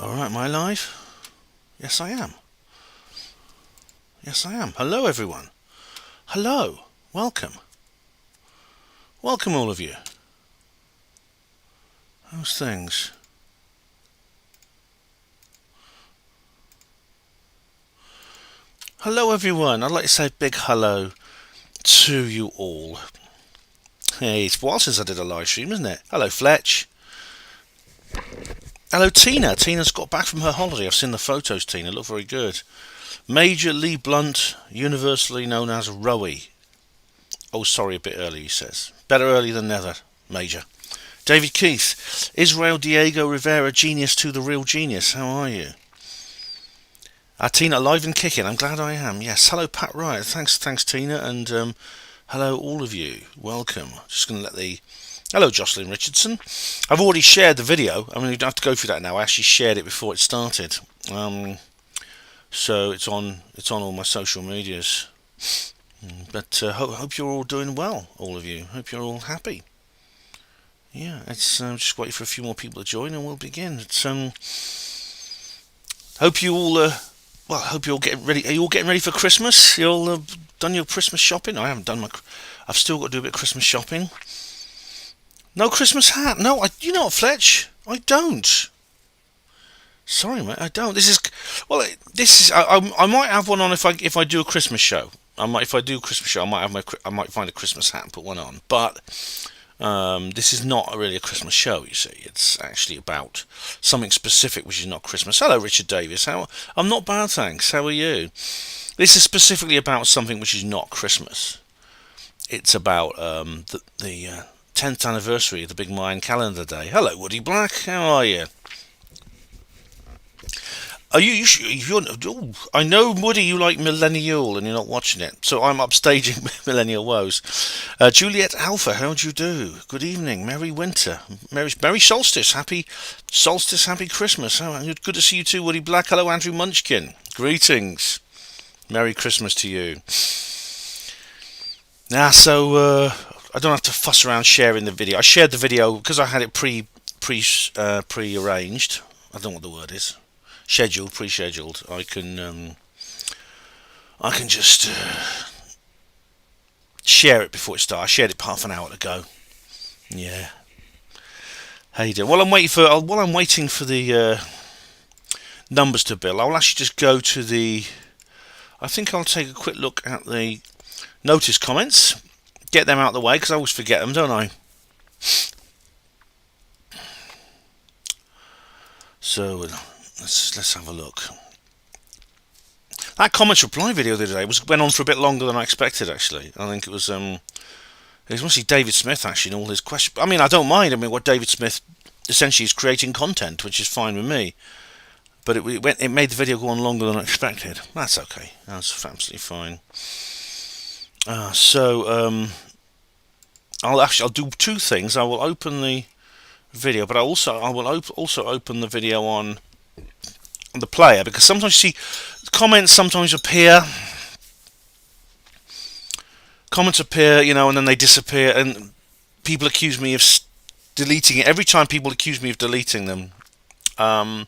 Alright, am I live? Yes, I am. Yes, I am. Hello, everyone. Hello. Welcome. Welcome, all of you. How's things? Hello, everyone. I'd like to say a big hello to you all. Hey, it's a while since I did a live stream, isn't it? Hello, Fletch. Hello, Tina. Tina's got back from her holiday. I've seen the photos, Tina. Look very good. Major Lee Blunt, universally known as Rowie. Oh, sorry, a bit early, he says. Better early than never, Major. David Keith. Israel Diego Rivera, genius to the real genius. How are you? Tina, alive and kicking. I'm glad I am. Yes. Hello, Pat Wright. Thanks, Tina. And hello, all of you. Welcome. Just going to let the... Hello, Jocelyn Richardson. I've already shared the video. I mean, you don't have to go through that now. I actually shared it before it started. So it's on all my social medias. But hope you're all doing well, all of you. Hope you're all happy. Yeah, it's just wait for a few more people to join and we'll begin. It's hope you all hope you're all getting ready. Are you all getting ready for Christmas? You all done your Christmas shopping? I haven't done my. I've still got to do a bit of Christmas shopping. No Christmas hat. No, you know what, Fletch? I don't. Sorry, mate, I don't. This is. I might have one on if I do a Christmas show. If I do a Christmas show, I might find a Christmas hat and put one on. But this is not really a Christmas show. You see, it's actually about something specific, which is not Christmas. Hello, Richard Davis. I'm not bad, thanks. How are you? This is specifically about something which is not Christmas. It's about the 10th anniversary of the big Mayan calendar day. Hello, Woody Black. How are you? Are you? I know, Woody, you like Millennial and you're not watching it, so I'm upstaging Millennial Woes. Juliet Alpha, how'd you do? Good evening, Merry Winter, Merry Solstice, Happy Christmas. Good to see you too, Woody Black. Hello, Andrew Munchkin. Greetings. Merry Christmas to you. Now, so I don't have to fuss around sharing the video. I shared the video because I had it pre-arranged. I don't know what the word is. Pre-scheduled. I can just share it before it starts. I shared it half an hour ago. Yeah. How you doing? While I'm waiting for the numbers to build, I'll actually just go to the. I think I'll take a quick look at the notice comments. Get them out of the way because I always forget them, don't I? So let's have a look. That comments reply video the other day went on for a bit longer than I expected. Actually, I think it was mostly David Smith actually and all his questions. I mean, I don't mind. I mean, what David Smith essentially is creating content, which is fine with me. But it made the video go on longer than I expected. That's okay. That's absolutely fine. I'll do two things. I will open the video, but I will also open the video on the player, because sometimes you see comments appear, and then they disappear, and people accuse me of deleting it. Every time people accuse me of deleting them, and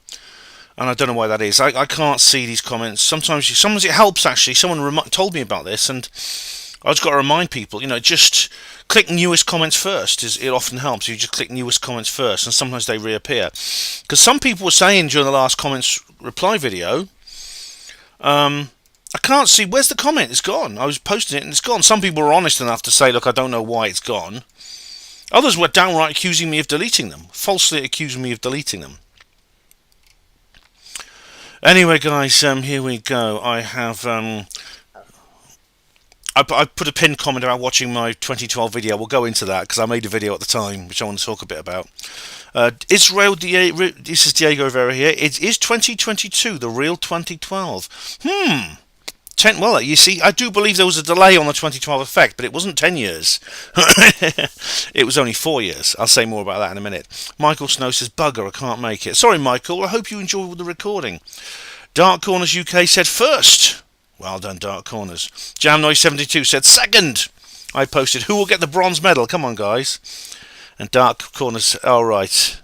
I don't know why that is. I can't see these comments. Sometimes it helps actually. Someone told me about this, and I just got to remind people, just click newest comments first. It often helps. You just click newest comments first, and sometimes they reappear. Because some people were saying during the last comments reply video, I can't see, where's the comment? It's gone. I was posting it and it's gone. Some people were honest enough to say, look, I don't know why it's gone. Others were downright accusing me of deleting them, falsely accusing me of deleting them. Anyway, guys, here we go. I have I put a pinned comment about watching my 2012 video. We'll go into that because I made a video at the time, which I want to talk a bit about. Israel, this is Diego Rivera here. It is 2022, the real 2012. Well, you see, I do believe there was a delay on the 2012 effect, but it wasn't 10 years. It was only 4 years. I'll say more about that in a minute. Michael Snow says, bugger, I can't make it. Sorry, Michael. I hope you enjoyed the recording. Dark Corners UK said first. Well done, Dark Corners. Jamnoise72 said second. I posted, who will get the bronze medal? Come on, guys. And Dark Corners, all right.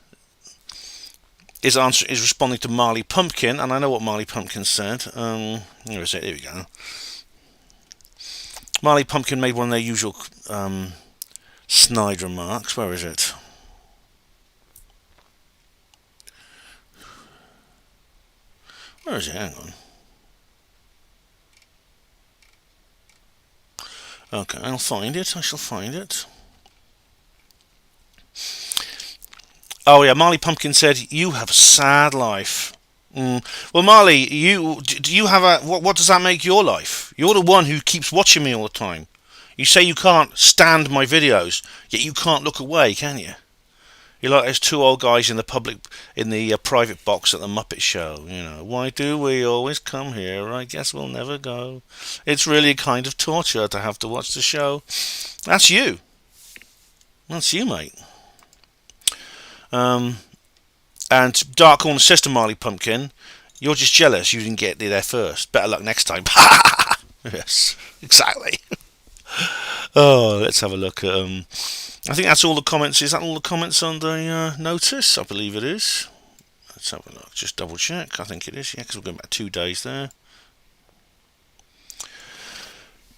is responding to Marley Pumpkin, and I know what Marley Pumpkin said. Where is it? Here we go. Marley Pumpkin made one of their usual snide remarks. Where is it? Where is it? Hang on. Okay, I'll find it. I shall find it. Oh yeah, Marley Pumpkin said, "You have a sad life." Well, Marley, do you have a what? What does that make your life? You're the one who keeps watching me all the time. You say you can't stand my videos, yet you can't look away, can you? You're like those two old guys in the private box at the Muppet Show. You know, why do we always come here? I guess we'll never go. It's really a kind of torture to have to watch the show. That's you. That's you, mate. And Dark Corner Sister Marley Pumpkin, you're just jealous you didn't get there first. Better luck next time. Yes, exactly. Oh, let's have a look at I think that's all the comments. Is that all the comments on the notice? I believe it is. Let's have a look. Just double check. I think it is. Yeah, because we're going back 2 days there.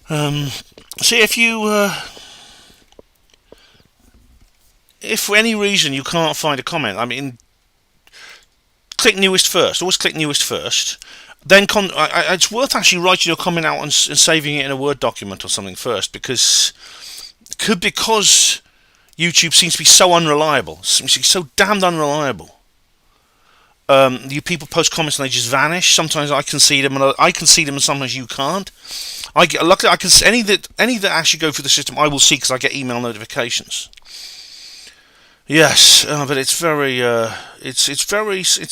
See, if for any reason you can't find a comment, I mean, click newest first. Always click newest first. Then it's worth actually writing your comment out and saving it in a Word document or something first, because YouTube seems to be so unreliable. Seems to be so damned unreliable. You people post comments and they just vanish. Sometimes I can see them, and sometimes you can't. Luckily I can see any that actually go through the system. I will see because I get email notifications. Yes, but it's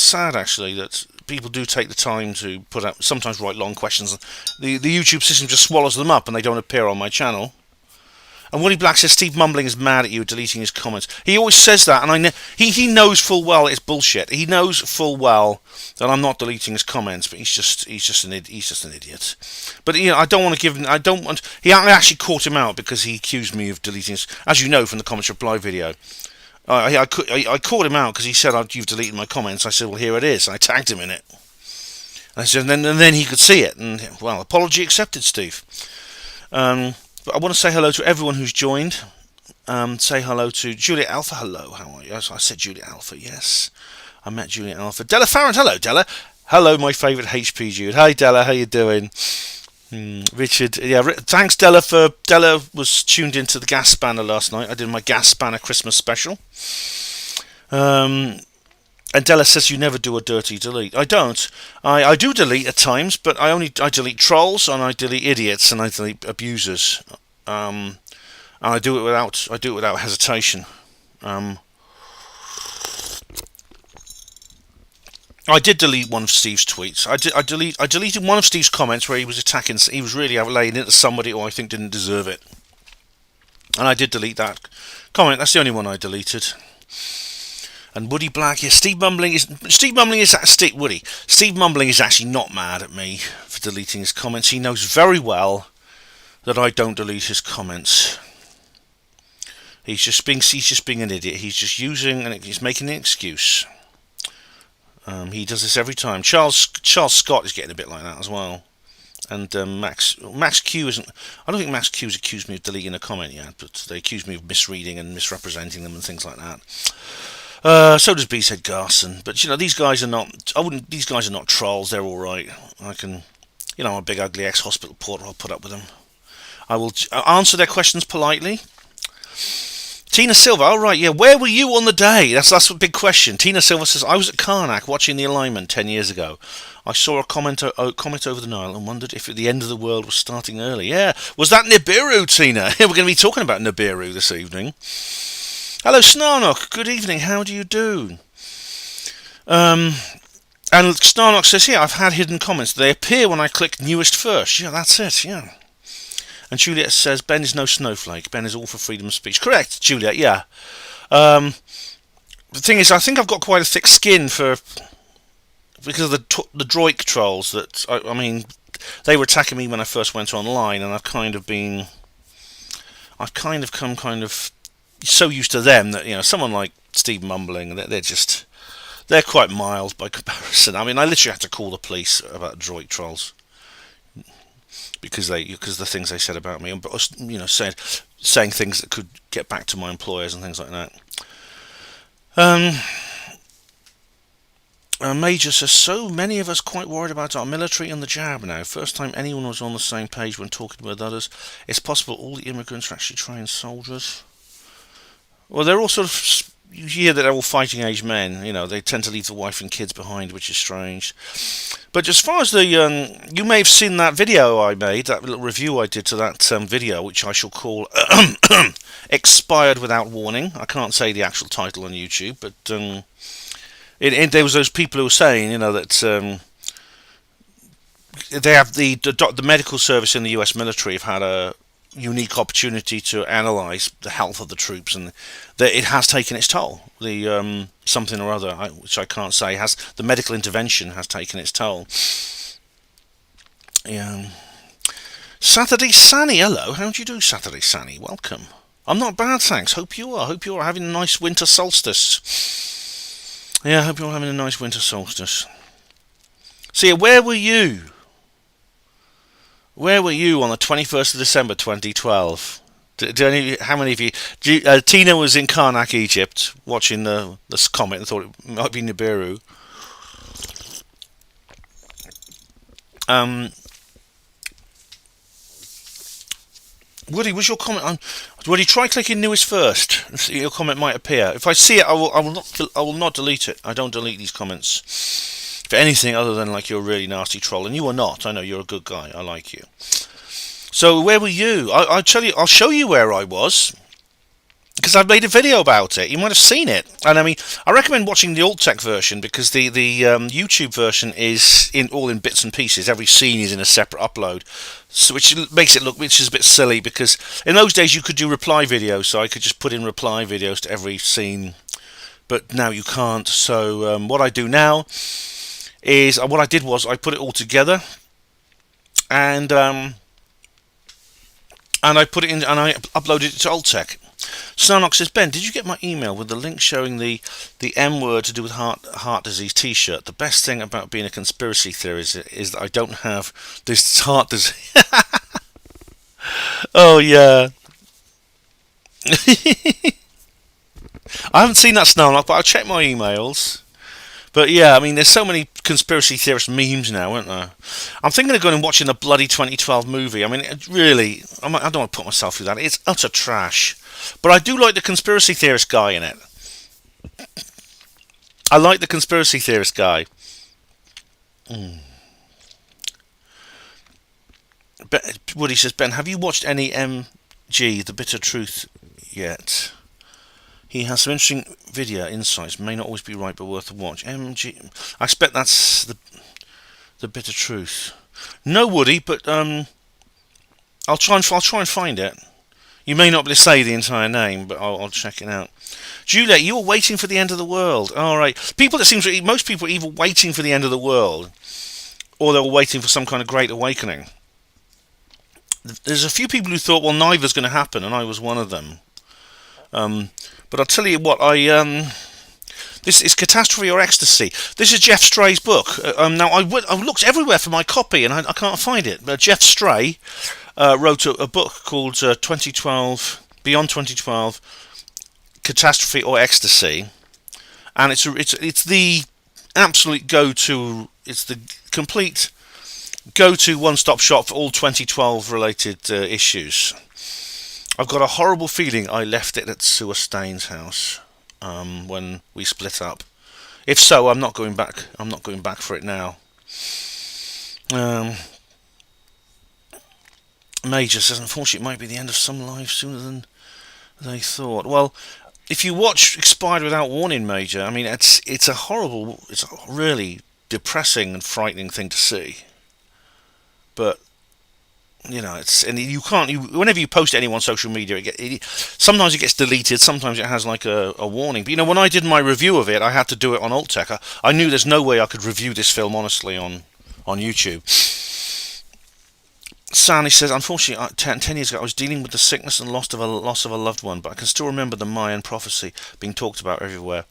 sad actually that people do take the time to sometimes write long questions. The YouTube system just swallows them up and they don't appear on my channel. And Woody Black says Steve Mumbling is mad at you deleting his comments. He always says that, and he knows full well it's bullshit. He knows full well that I'm not deleting his comments, but he's just an idiot. But you know, I don't want to give him. I actually caught him out because he accused me of deleting his. As you know from the comments reply video, I caught him out because he said, "You've deleted my comments." I said, "Well, here it is." And I tagged him in it. And I said, and then he could see it. And well, apology accepted, Steve. But I want to say hello to everyone who's joined. Say hello to Juliet Alpha. Hello, how are you? I said Juliet Alpha, yes. I met Juliet Alpha. Della Farrant, hello, Della. Hello, my favourite HP Jude. Hi, Della, how you doing? Richard, yeah, thanks, Della. Della was tuned into the Gas Spanner last night. I did my Gas Spanner Christmas special. And Della says you never do a dirty delete. I don't. I do delete at times, but I delete trolls, and I delete idiots, and I delete abusers. And I do it without hesitation. I did delete one of Steve's tweets. I deleted one of Steve's comments where he was attacking. He was really laying into somebody who I think didn't deserve it, and I did delete that comment. That's the only one I deleted. And Woody Black, yes, Steve Mumbling is actually not mad at me for deleting his comments. He knows very well that I don't delete his comments. He's just being an idiot. He's just he's making an excuse. He does this every time. Charles Scott is getting a bit like that as well. And Max Q isn't. I don't think Max Q's accused me of deleting a comment yet, but they accused me of misreading and misrepresenting them and things like that. So does B-Said Garson, but you know these guys are not. These guys are not trolls. They're all right. I'm a big ugly ex-hospital porter. I'll put up with them. I will answer their questions politely. Tina Silva, all right, yeah. Where were you on the day? That's a big question. Tina Silva says I was at Karnak watching the alignment 10 years ago. I saw a comment over the Nile and wondered if the end of the world was starting early. Yeah, was that Nibiru, Tina? We're going to be talking about Nibiru this evening. Hello, Snarnock. Good evening. How do you do? And Snarnock says, yeah, I've had hidden comments. They appear when I click newest first. Yeah, that's it, yeah. And Juliet says, Ben is no snowflake. Ben is all for freedom of speech. Correct, Juliet, yeah. The thing is, I think I've got quite a thick skin because of the Droik trolls that, I mean, they were attacking me when I first went online, and I've kind of come so used to them that, you know, someone like Steve Mumbling, they're just they're quite mild by comparison. I mean, I literally had to call the police about droid trolls because the things they said about me, but saying things that could get back to my employers and things like that. Major says, so many of us quite worried about our military and the jab now. First time anyone was on the same page when talking with others. It's possible all the immigrants are actually trained soldiers. Well, they're all sort of, you hear that they're all fighting age men. They tend to leave the wife and kids behind, which is strange. But as far as you may have seen that video I made, that little review I did to that video, which I shall call Expired Without Warning. I can't say the actual title on YouTube, but there was those people who were saying, that they have the medical service in the US military have had a unique opportunity to analyse the health of the troops, and that it has taken its toll. The something or other, which I can't say, the medical intervention has taken its toll. Yeah. Saturday Sanny, hello. How do you do, Saturday Sanny? Welcome. I'm not bad, thanks. Hope you are. Hope you're having a nice winter solstice. Yeah, I hope you're having a nice winter solstice. See, where were you? Where were you on the 21st of December 2012? How many of you... Tina was in Karnak, Egypt, watching this comet and thought it might be Nibiru. Woody, was your comment on... Woody, try clicking newest first. Your comment might appear. If I see it, I will not delete it. I don't delete these comments for anything other than like you're a really nasty troll, and you are not. I know you're a good guy. I like you. So where were you? I'll tell you. I'll show you where I was because I've made a video about it. You might have seen it, and I mean, I recommend watching the alt-tech version because the YouTube version is all in bits and pieces. Every scene is in a separate upload, so which makes it look, which is a bit silly because in those days you could do reply videos, so I could just put in reply videos to every scene, but now you can't. So what I do now is what I did was I put it all together, and I put it in and I uploaded it to alt-tech. Snarnox says, Ben, did you get my email with the link showing the M word to do with heart disease t-shirt? The best thing about being a conspiracy theorist is that I don't have this heart disease. Oh yeah. I haven't seen that, Snarnox, but I'll check my emails. But yeah, I mean, there's so many conspiracy theorist memes now, aren't there? I'm thinking of going and watching the bloody 2012 movie. I mean, really, I don't want to put myself through that. It's utter trash. But I do like the conspiracy theorist guy in it. I like the conspiracy theorist guy. Woody says, Ben, have you watched any MG, The Bitter Truth, yet? He has some interesting video insights. May not always be right, but worth a watch. MG. I expect that's the bitter truth. No, Woody, but I'll try and find it. You may not be able to say the entire name, but I'll check it out. Juliet, you were waiting for the end of the world. All right. Most people are either waiting for the end of the world, or they were waiting for some kind of great awakening. There's a few people who thought, well, neither's going to happen, and I was one of them. But I'll tell you what, this is Catastrophe or Ecstasy. This is Jeff Stray's book. Now, I looked everywhere for my copy, and I can't find it. Jeff Stray wrote a book called 2012, Beyond 2012, Catastrophe or Ecstasy. And it's the absolute go-to, it's the complete go-to one-stop shop for all 2012 related issues. I've got a horrible feeling I left it at Sue Stain's house when we split up. If so, I'm not going back. I'm not going back for it now. Major says, unfortunately, it might be the end of some lives sooner than they thought. Well, if you watch Expired Without Warning, Major, I mean, it's a really depressing and frightening thing to see. But you can't. Whenever you post anyone on social media, sometimes it gets deleted. Sometimes it has like a warning. But when I did my review of it, I had to do it on alt-tech. I knew there's no way I could review this film honestly on YouTube. Sani says, unfortunately, 10 years ago, I was dealing with the sickness and loss of a loved one, but I can still remember the Mayan prophecy being talked about everywhere.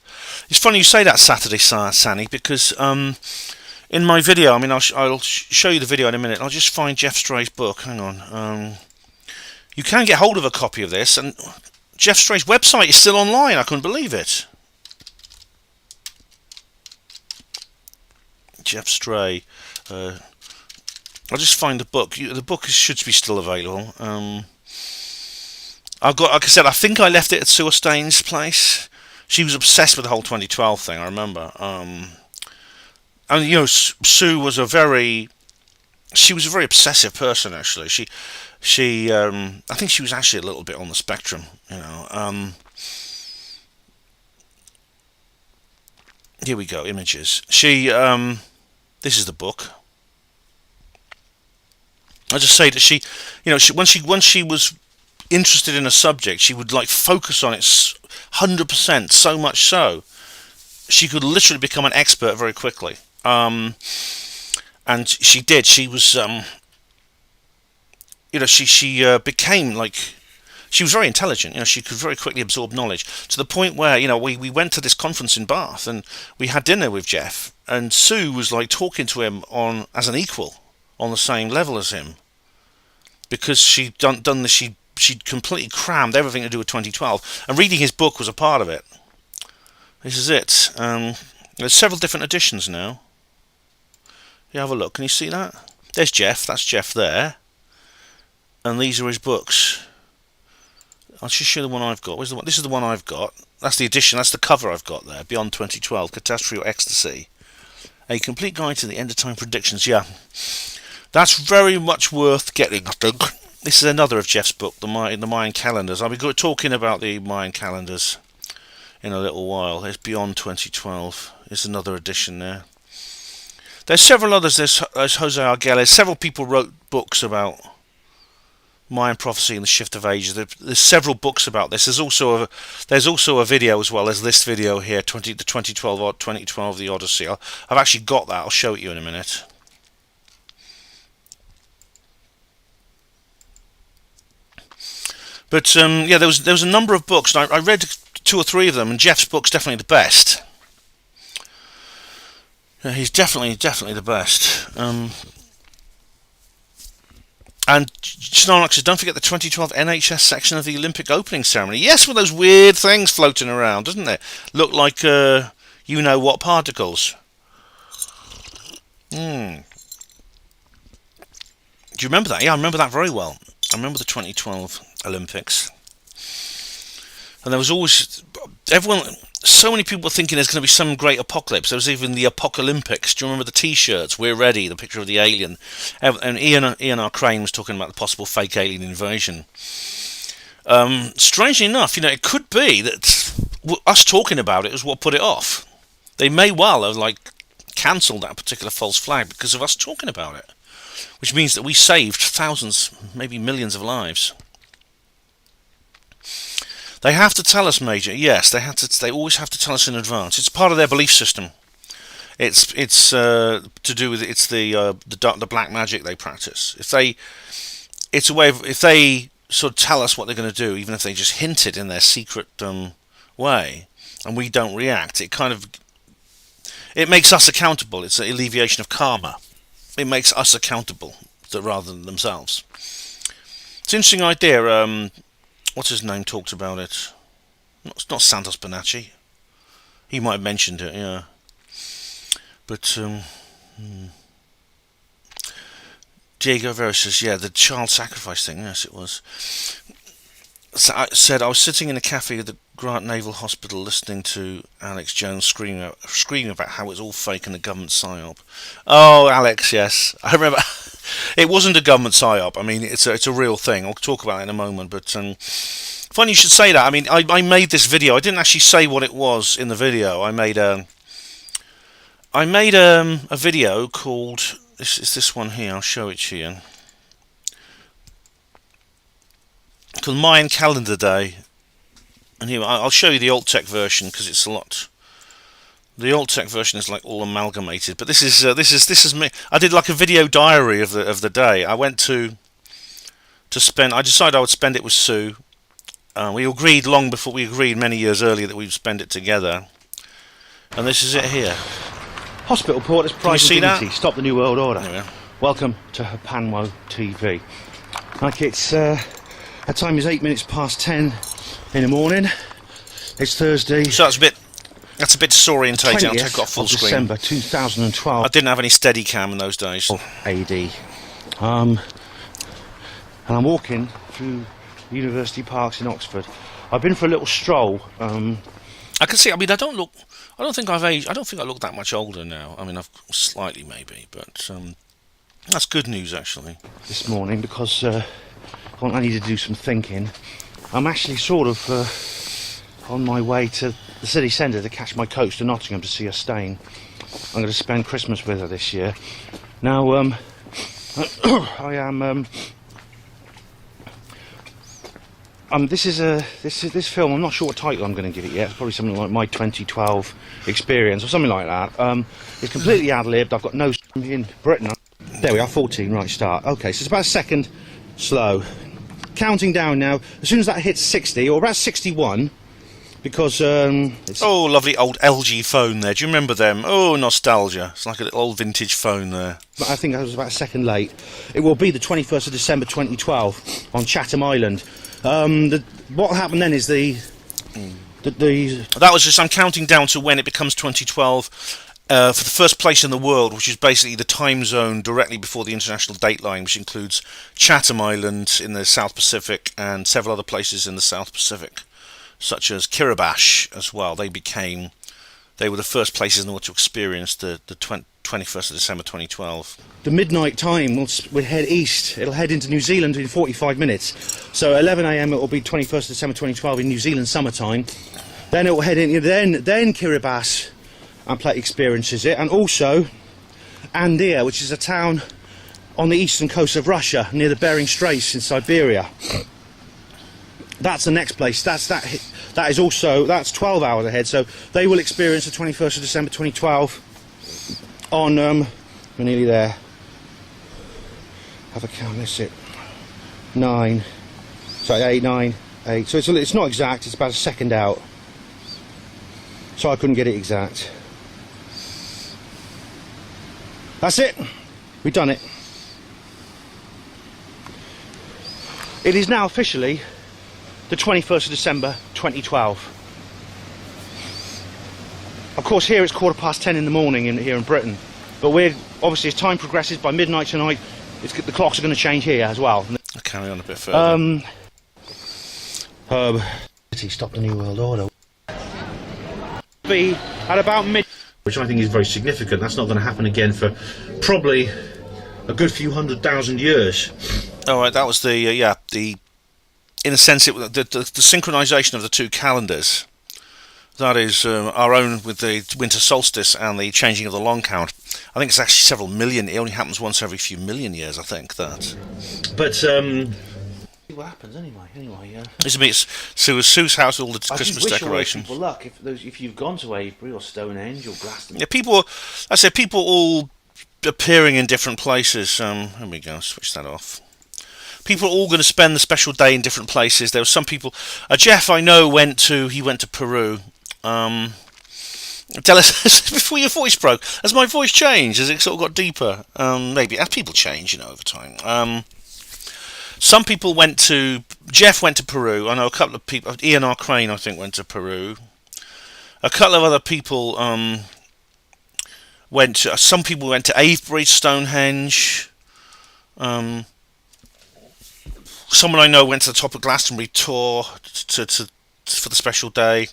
It's funny you say that, Saturday, Sani, because in my video, I mean, I'll show you the video in a minute. I'll just find Jeff Stray's book. Hang on. You can get hold of a copy of this, and Jeff Stray's website is still online. I couldn't believe it. Jeff Stray. I'll just find the book. The book should be still available. I've got, like I said, I think I left it at Sue Staines' place. She was obsessed with the whole 2012 thing. I remember. And you know, Sue was a very obsessive person. Actually, I think she was actually a little bit on the spectrum. You know. Here we go. Images. This is the book. I just say that she, you know, once she was interested in a subject, she would like focus on it 100%. So much so, she could literally become an expert very quickly. And she did. She was, you know, she became like. She was very intelligent. You know, she could very quickly absorb knowledge to the point where, you know, we went to this conference in Bath and we had dinner with Jeff, and Sue was like talking to him as an equal, on the same level as him, because she'd done this. She'd completely crammed everything to do with 2012, and reading his book was a part of it. This is it. There's several different editions now. You have a look. Can you see that? There's Jeff. That's Jeff there, and these are his books. I'll just show you the one I've got. Where's the one? This is the one I've got. That's the edition. That's the cover I've got there. Beyond 2012, Catastrophe or Ecstasy. A complete guide to the end of time predictions. Yeah. That's very much worth getting, I think. This is another of Jeff's book, the Mayan calendars. I'll be talking about the Mayan calendars in a little while. It's Beyond 2012. There's another edition there. There's several others. There's Jose Arguelles. Several people wrote books about Mayan prophecy and the shift of ages. There's several books about this. There's also a video as well as this video here, the 2012 the Odyssey. I've actually got that. I'll show it you in a minute. But yeah, there was a number of books, and I read 2 or 3 of them, and Jeff's book's definitely the best. Yeah, he's definitely the best. And Snarlock says, don't forget the 2012 NHS section of the Olympic opening ceremony. Yes, with those weird things floating around, doesn't it? Look like you know what particles. Do you remember that? Yeah, I remember that very well. I remember the 2012 Olympics. And there was always so many people thinking there's going to be some great apocalypse. There was even the Apocalyptics. Do you remember the T-shirts? We're ready. The picture of the alien. And Ian R. Crane was talking about the possible fake alien invasion. Strangely enough, you know, it could be that us talking about it is what put it off. They may well have cancelled that particular false flag because of us talking about it, which means that we saved thousands, maybe millions of lives. They have to tell us, Major. Yes, they always have to tell us in advance. It's part of their belief system. It's to do with the black magic they practice. It's a way of, if they sort of tell us what they're going to do, even if they just hint it in their secret way, and we don't react, it makes us accountable. It's an alleviation of karma. It makes us accountable rather than themselves. It's an interesting idea. What's his name talked about it? It's not Santos Bonacci. He might have mentioned it, yeah. But Diego Vera says, yeah, the child sacrifice thing. Yes, it was. So I said I was sitting in a cafe at the Grant Naval Hospital listening to Alex Jones screaming about how it's all fake and a government psyop. Oh, Alex, yes, I remember. It wasn't a government psyop. I mean, it's a real thing. I'll talk about it in a moment. But funny you should say that. I mean, I made this video. I didn't actually say what it was in the video. I made a video called this one here. I'll show it to you. Called Mayan Calendar Day. And here I'll show you the alt-tech version because it's a lot. The alt-tech version is like all amalgamated, but this is me. I did like a video diary of the day. I went to to spend. I decided I would spend it with Sue. We agreed long before we agreed many years earlier that we'd spend it together. And this is it here. Hospital Porters, Pride and Dignity. Stop the New World Order. There we are. Welcome to Panwo TV. Like it's, our time is 8 minutes past 10 in the morning. It's Thursday. So that's a bit disorientating. I'll take off full of screen. December 2012. I didn't have any steady cam in those days. AD. And I'm walking through University Parks in Oxford. I've been for a little stroll. I can see. I mean, I don't think I've aged. I don't think I look that much older now. I mean, I've slightly maybe, but that's good news actually. This morning because I need to do some thinking. I'm actually sort of on my way to the city centre to catch my coach to Nottingham to see her staying. I'm going to spend Christmas with her this year. Now, I am. This film. I'm not sure what title I'm going to give it yet. It's probably something like My 2012 Experience or something like that. It's completely ad-libbed. I've got no in Britain. There we are. 14. Right, start. Okay, so it's about a second slow. Counting down now. As soon as that hits 60 or about 61, because it's... Oh, lovely old LG phone there. Do you remember them? Oh, nostalgia. It's like a little old vintage phone there. But I think I was about a second late. It will be the 21st of December 2012 on Chatham Island. What happened then is that was just, I'm counting down to when it becomes 2012 for the first place in the world, which is basically the time zone directly before the international date line, which includes Chatham Island in the South Pacific and several other places in the South Pacific, such as Kiribati as well. They were the first places in the world to experience the 21st of December 2012. The midnight time will head east. It'll head into New Zealand in 45 minutes. So 11 AM it will be 21st of December 2012 in New Zealand summertime. Then it will head in. Then Kiribati and experiences it, and also Andia, which is a town on the eastern coast of Russia near the Bering Straits in Siberia. That's the next place. That's 12 hours ahead. So they will experience the 21st of December 2012 on we're nearly there. Have a count. That's it. 9. Sorry, 8, 9, 8. So it's not exact. It's about a second out. So I couldn't get it exact. That's it. We've done it. It is now officially the 21st of December 2012. Of course, here it's 10:15 in the morning here in Britain, but we're obviously, as time progresses, by midnight tonight, the clocks are going to change here as well. I'll carry on a bit further. Stop the New World Order. Be at about mid, which I think is very significant. That's not going to happen again for probably a good few 100,000 years. All right, that was in a sense, the synchronisation of the two calendars. That is our own with the winter solstice and the changing of the long count. I think it's actually several million. It only happens once every few million years, I think, that. But see what happens anyway. This will be Sue's house, all the Christmas decorations. People luck if you've gone to Avebury or Stonehenge or Glastonbury. Yeah, people all appearing in different places. Here we go. Switch that off. People are all going to spend the special day in different places. There were some people. Jeff, I know, went to Peru. Tell us before your voice broke. Has my voice changed? Has it sort of got deeper? Maybe as people change, over time. Some people Jeff went to Peru. I know a couple of people. Ian R. Crane, I think, went to Peru. A couple of other people some people went to Avebury, Stonehenge. Someone I know went to the top of Glastonbury tour for the special day.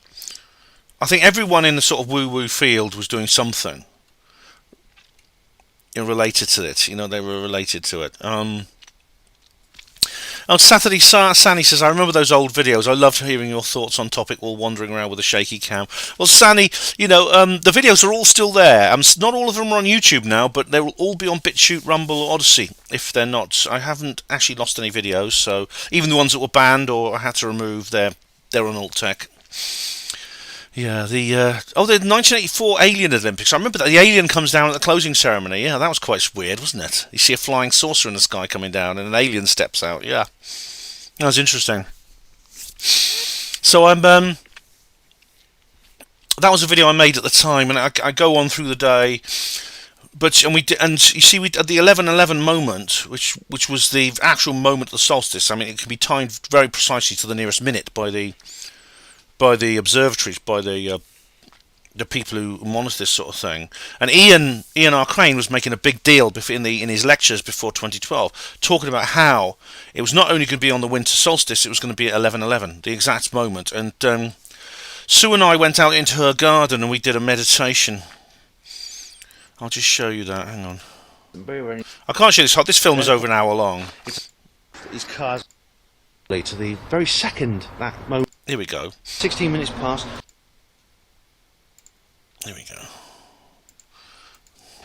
I think everyone in the sort of woo-woo field was doing something related to it. They were related to it. On Saturday, Sani says, I remember those old videos. I loved hearing your thoughts on topic while wandering around with a shaky cam. Well, Sani, the videos are all still there. Not all of them are on YouTube now, but they will all be on BitChute, Rumble, or Odyssey. If they're not, I haven't actually lost any videos. So even the ones that were banned or I had to remove, they're on Alt Tech. Yeah, the 1984 Alien Olympics. I remember that the alien comes down at the closing ceremony. Yeah, that was quite weird, wasn't it? You see a flying saucer in the sky coming down, and an alien steps out. Yeah, that was interesting. So that was a video I made at the time, and I go on through the day. And you see, we at the 11:11 moment, which was the actual moment of the solstice. I mean, it can be timed very precisely to the nearest minute by the observatories, by the people who monitor this sort of thing. And Ian R. Crane was making a big deal in his lectures before 2012, talking about how it was not only going to be on the winter solstice, it was going to be at 11:11, the exact moment. And Sue and I went out into her garden and we did a meditation. I'll just show you that. Hang on. I can't show this. This film is over an hour long. These cars to the very second that moment. Here we go. 16 minutes past. Here we go.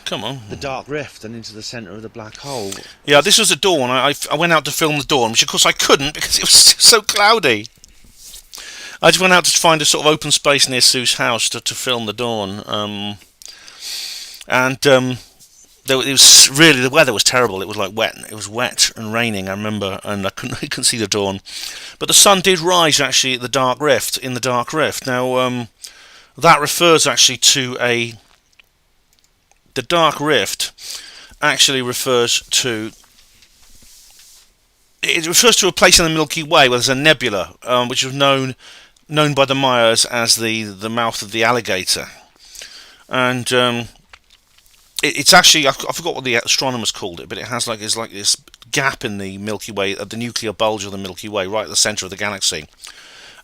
Come on. The dark rift and into the centre of the black hole. Yeah, this was at dawn. I went out to film the dawn, which of course I couldn't because it was so cloudy. I just went out to find a sort of open space near Sue's house to film the dawn. It was really, the weather was terrible. It was like wet. It was wet and raining, I remember, and I couldn't see the dawn. But the sun did rise actually at the dark rift. In the dark rift. Now that refers actually to the dark rift. Actually refers to. It refers to a place in the Milky Way where there's a nebula, which was known by the Mayans as the mouth of the alligator, and. It's actually, I forgot what the astronomers called it, but it has it's like this gap in the Milky Way, the nuclear bulge of the Milky Way, right at the centre of the galaxy.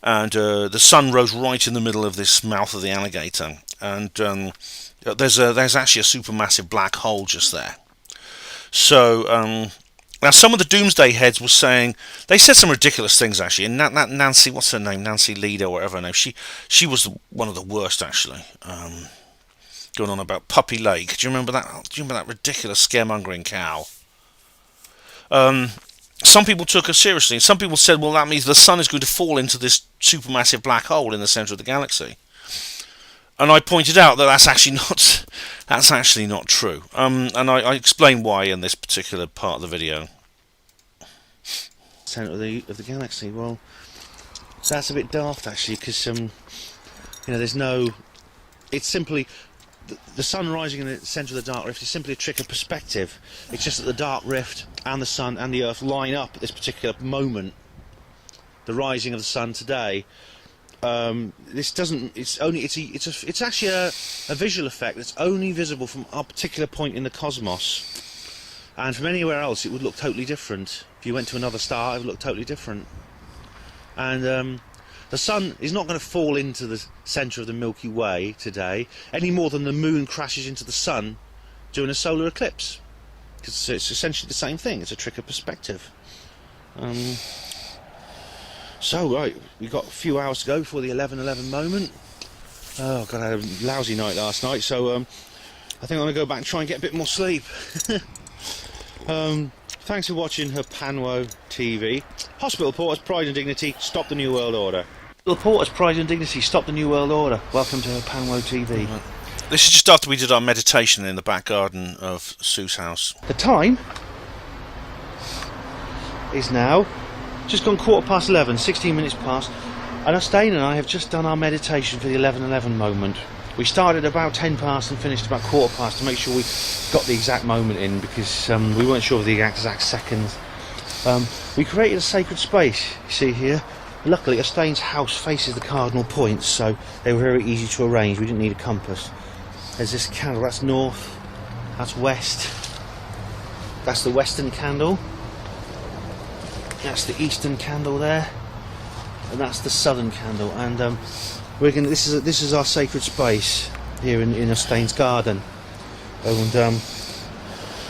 And the sun rose right in the middle of this mouth of the alligator. And there's actually a supermassive black hole just there. So now some of the doomsday heads were saying, they said some ridiculous things actually. And that Nancy, what's her name, Nancy Leader or whatever her name, she was one of the worst actually. Going on about Puppy Lake. Do you remember that? Do you remember that ridiculous scaremongering cow? Some people took her seriously. Some people said, well, that means the sun is going to fall into this supermassive black hole in the centre of the galaxy. And I pointed out that that's actually not true. And I explained why in this particular part of the video. Centre of the galaxy. Well, that's a bit daft actually, because there's no. It's simply. The sun rising in the centre of the dark rift is simply a trick of perspective. It's just that the dark rift and the sun and the earth line up at this particular moment. The rising of the sun today. This doesn't. It's actually a visual effect that's only visible from a particular point in the cosmos, and from anywhere else it would look totally different. If you went to another star, it would look totally different. And the sun is not going to fall into the centre of the Milky Way today, any more than the moon crashes into the sun during a solar eclipse. Because it's essentially the same thing, it's a trick of perspective. So, right, we've got a few hours to go before the 11:11 moment. Oh, God, I had a lousy night last night, so I think I'm going to go back and try and get a bit more sleep. Thanks for watching Panwo TV. Hospital Porters, Pride and Dignity, stop the New World Order. Hospital Porters, Pride and Dignity, stop the New World Order. Welcome to Panwo TV. Right. This is just after we did our meditation in the back garden of Sue's house. The time is now just gone 11:15, 16 minutes past, and Astane and I have just done our meditation for the 11:11 moment. We started about 10 past and finished about 15:15 to make sure we got the exact moment in, because we weren't sure of the exact seconds. We created a sacred space, you see here. Luckily, Astane's house faces the cardinal points, so they were very easy to arrange. We didn't need a compass. There's this candle, that's north, that's west, that's the western candle, that's the eastern candle there, and that's the southern candle. And this is our sacred space here in Astane's garden, and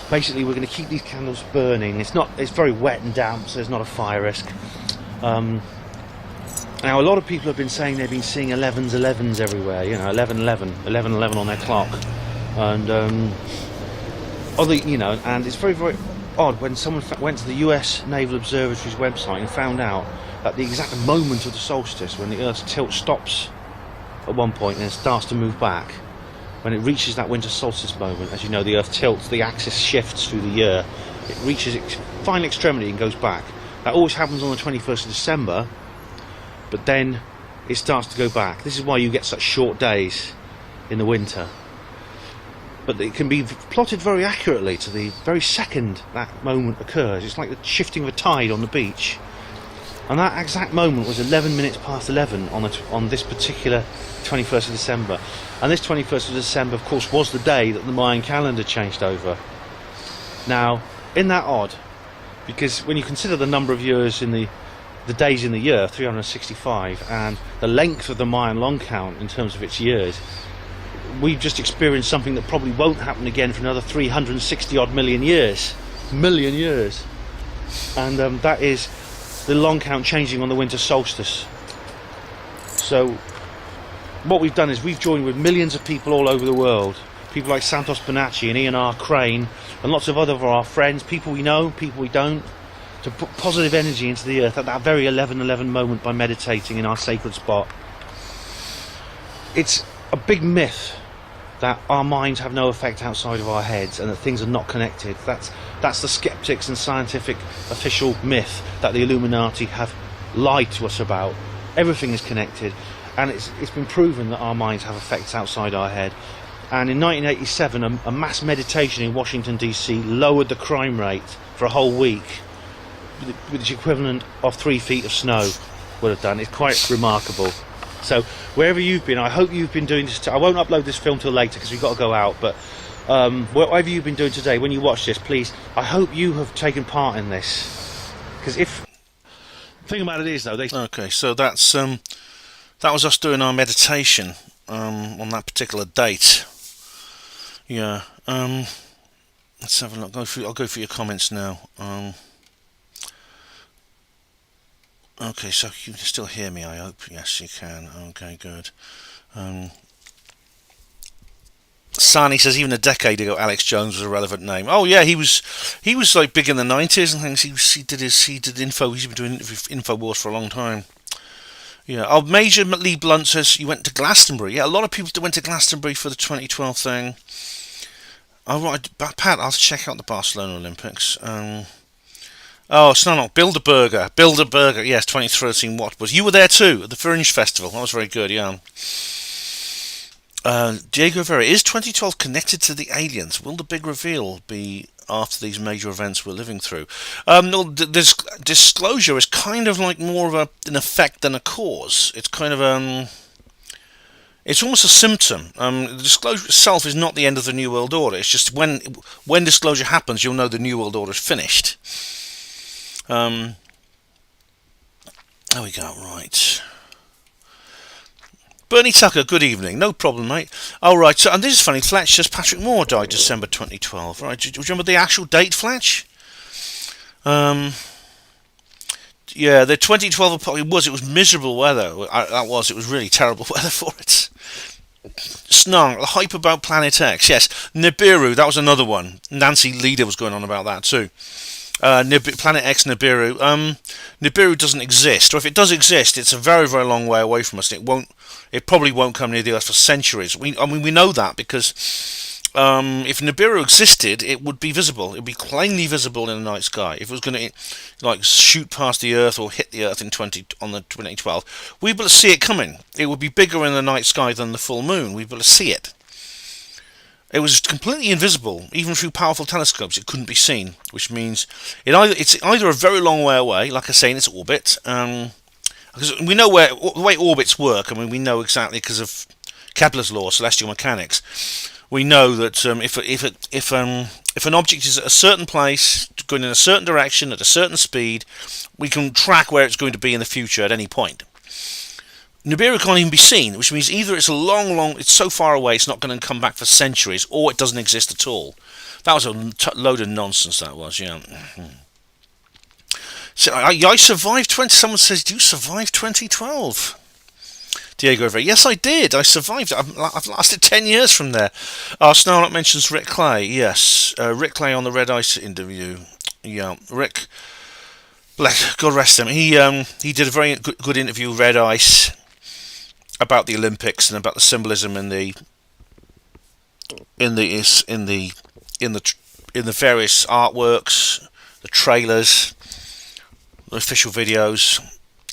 basically we're going to keep these candles burning. It's very wet and damp, so there's not a fire risk. Now, a lot of people have been saying they've been seeing 11s everywhere, 11:11 on their clock, and and it's very, very odd when someone went to the US Naval Observatory's website and found out that the exact moment of the solstice, when the Earth's tilt stops at one point, and it starts to move back. When it reaches that winter solstice moment, as you know, the Earth tilts, the axis shifts through the year. It reaches its final extremity and goes back. That always happens on the 21st of December, but then it starts to go back. This is why you get such short days in the winter. But it can be plotted very accurately to the very second that moment occurs. It's like the shifting of a tide on the beach. And that exact moment was 11 minutes past 11 on this particular 21st of December. And this 21st of December, of course, was the day that the Mayan calendar changed over. Now, isn't that odd? Because when you consider the number of years in the days in the year, 365, and the length of the Mayan long count in terms of its years, we've just experienced something that probably won't happen again for another 360 odd million years. And that is the long count changing on the winter solstice. So what we've done is we've joined with millions of people all over the world, people like Santos Bonacci and Ian R. Crane and lots of other of our friends, people we know, people we don't, to put positive energy into the earth at that very 11:11 moment by meditating in our sacred spot. It's a big myth that our minds have no effect outside of our heads and that things are not connected. That's the skeptics and scientific official myth that the Illuminati have lied to us about. Everything is connected, and it's been proven that our minds have effects outside our head. And in 1987, a mass meditation in Washington DC lowered the crime rate for a whole week, with the equivalent of 3 feet of snow would have done. It's quite remarkable. So wherever you've been, I hope you've been doing this. I won't upload this film till later because we've got to go out, but whatever you've been doing today, when you watch this, please, I hope you have taken part in this. Because if the thing about it is, though, okay, so that was us doing our meditation on that particular date. Yeah. Let's have a look. I'll go through your comments now. Okay, so you can still hear me, I hope. Yes, you can. Okay, good. Sani says even a decade ago Alex Jones was a relevant name. Oh yeah, he was like big in the 90s and things. He did info. He's been doing InfoWars for a long time. Yeah. Oh, Major Lee Blunt says you went to Glastonbury. Yeah, a lot of people went to Glastonbury for the 2012 thing. Oh right, Pat, I'll check out the Barcelona Olympics. Oh, Snarnock, Bilderberger, yes, 2013, what was... You were there too, at the Fringe Festival, that was very good, yeah. Diego Vera, is 2012 connected to the aliens? Will the big reveal be after these major events we're living through? No, this disclosure is kind of like more of an effect than a cause. It's kind of... It's almost a symptom. The disclosure itself is not the end of the New World Order. It's just when disclosure happens, you'll know the New World Order is finished. There we go, right. Bernie Tucker, good evening. No problem, mate. Oh, right, so, and this is funny. Fletch says Patrick Moore died December 2012. Right, do you remember the actual date, Fletch? Yeah, the 2012 it was miserable weather. It was really terrible weather for it. Snarl, the hype about Planet X. Yes, Nibiru, that was another one. Nancy Leader was going on about that too. Planet X Nibiru. Nibiru doesn't exist, or if it does exist, it's a very, very long way away from us. It probably won't come near the Earth for centuries. We know that because if Nibiru existed, it would be visible. It would be plainly visible in the night sky. If it was going to shoot past the Earth or hit the Earth on the 2012, we'd be able to see it coming. It would be bigger in the night sky than the full moon. We'd be able to see it. It was completely invisible, even through powerful telescopes. It couldn't be seen, which means it's either a very long way away, like I say, in its orbit, because we know the way orbits work. I mean, we know exactly because of Kepler's law, celestial mechanics. We know that if an object is at a certain place, going in a certain direction at a certain speed, we can track where it's going to be in the future at any point. Nibiru can't even be seen, which means either it's it's so far away it's not going to come back for centuries, or it doesn't exist at all. That was a load of nonsense, that was, yeah. So I survived someone says, do you survive 2012? Diego Rivera, yes I did, I survived. I've lasted 10 years from there. Snarlock mentions Rick Clay, yes. Rick Clay on the Red Ice interview. Yeah, Rick, God rest him, he did a very good interview with Red Ice. about the Olympics and about the symbolism in the in the is in the in the in the various artworks, the trailers, the official videos,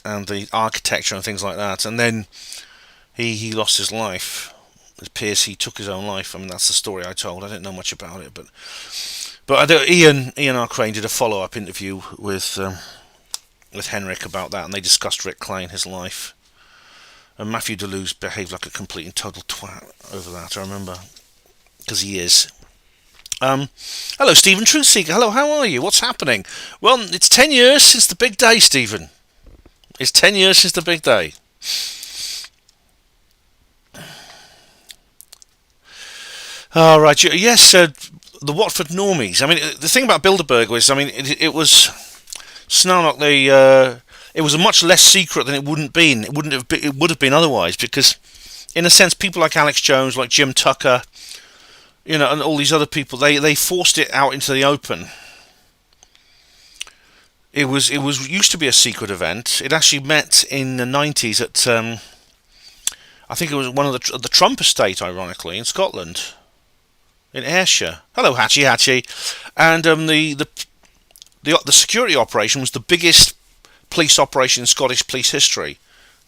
and the architecture and things like that. And then he lost his life. It appears he took his own life. I mean, that's the story I told. I didn't know much about it, but I know Ian R. Crane did a follow-up interview with Henrik about that, and they discussed Rick Klein, his life. And Matthew Deleuze behaved like a complete and total twat over that, I remember. Because he is. Hello, Stephen Truthseeker. Hello, how are you? What's happening? Well, it's 10 years since the big day, Stephen. It's 10 years since the big day. All right, yes, the Watford Normies. I mean, the thing about Bilderberg was, I mean, it was Snarnock. It was a much less secret than it wouldn't been. It would have been otherwise, because, in a sense, people like Alex Jones, like Jim Tucker, and all these other people, they forced it out into the open. It was used to be a secret event. It actually met in the 90s at I think it was one of the Trump estate, ironically, in Scotland, in Ayrshire. Hello, Hatchie, and the security operation was the biggest police operation in Scottish police history.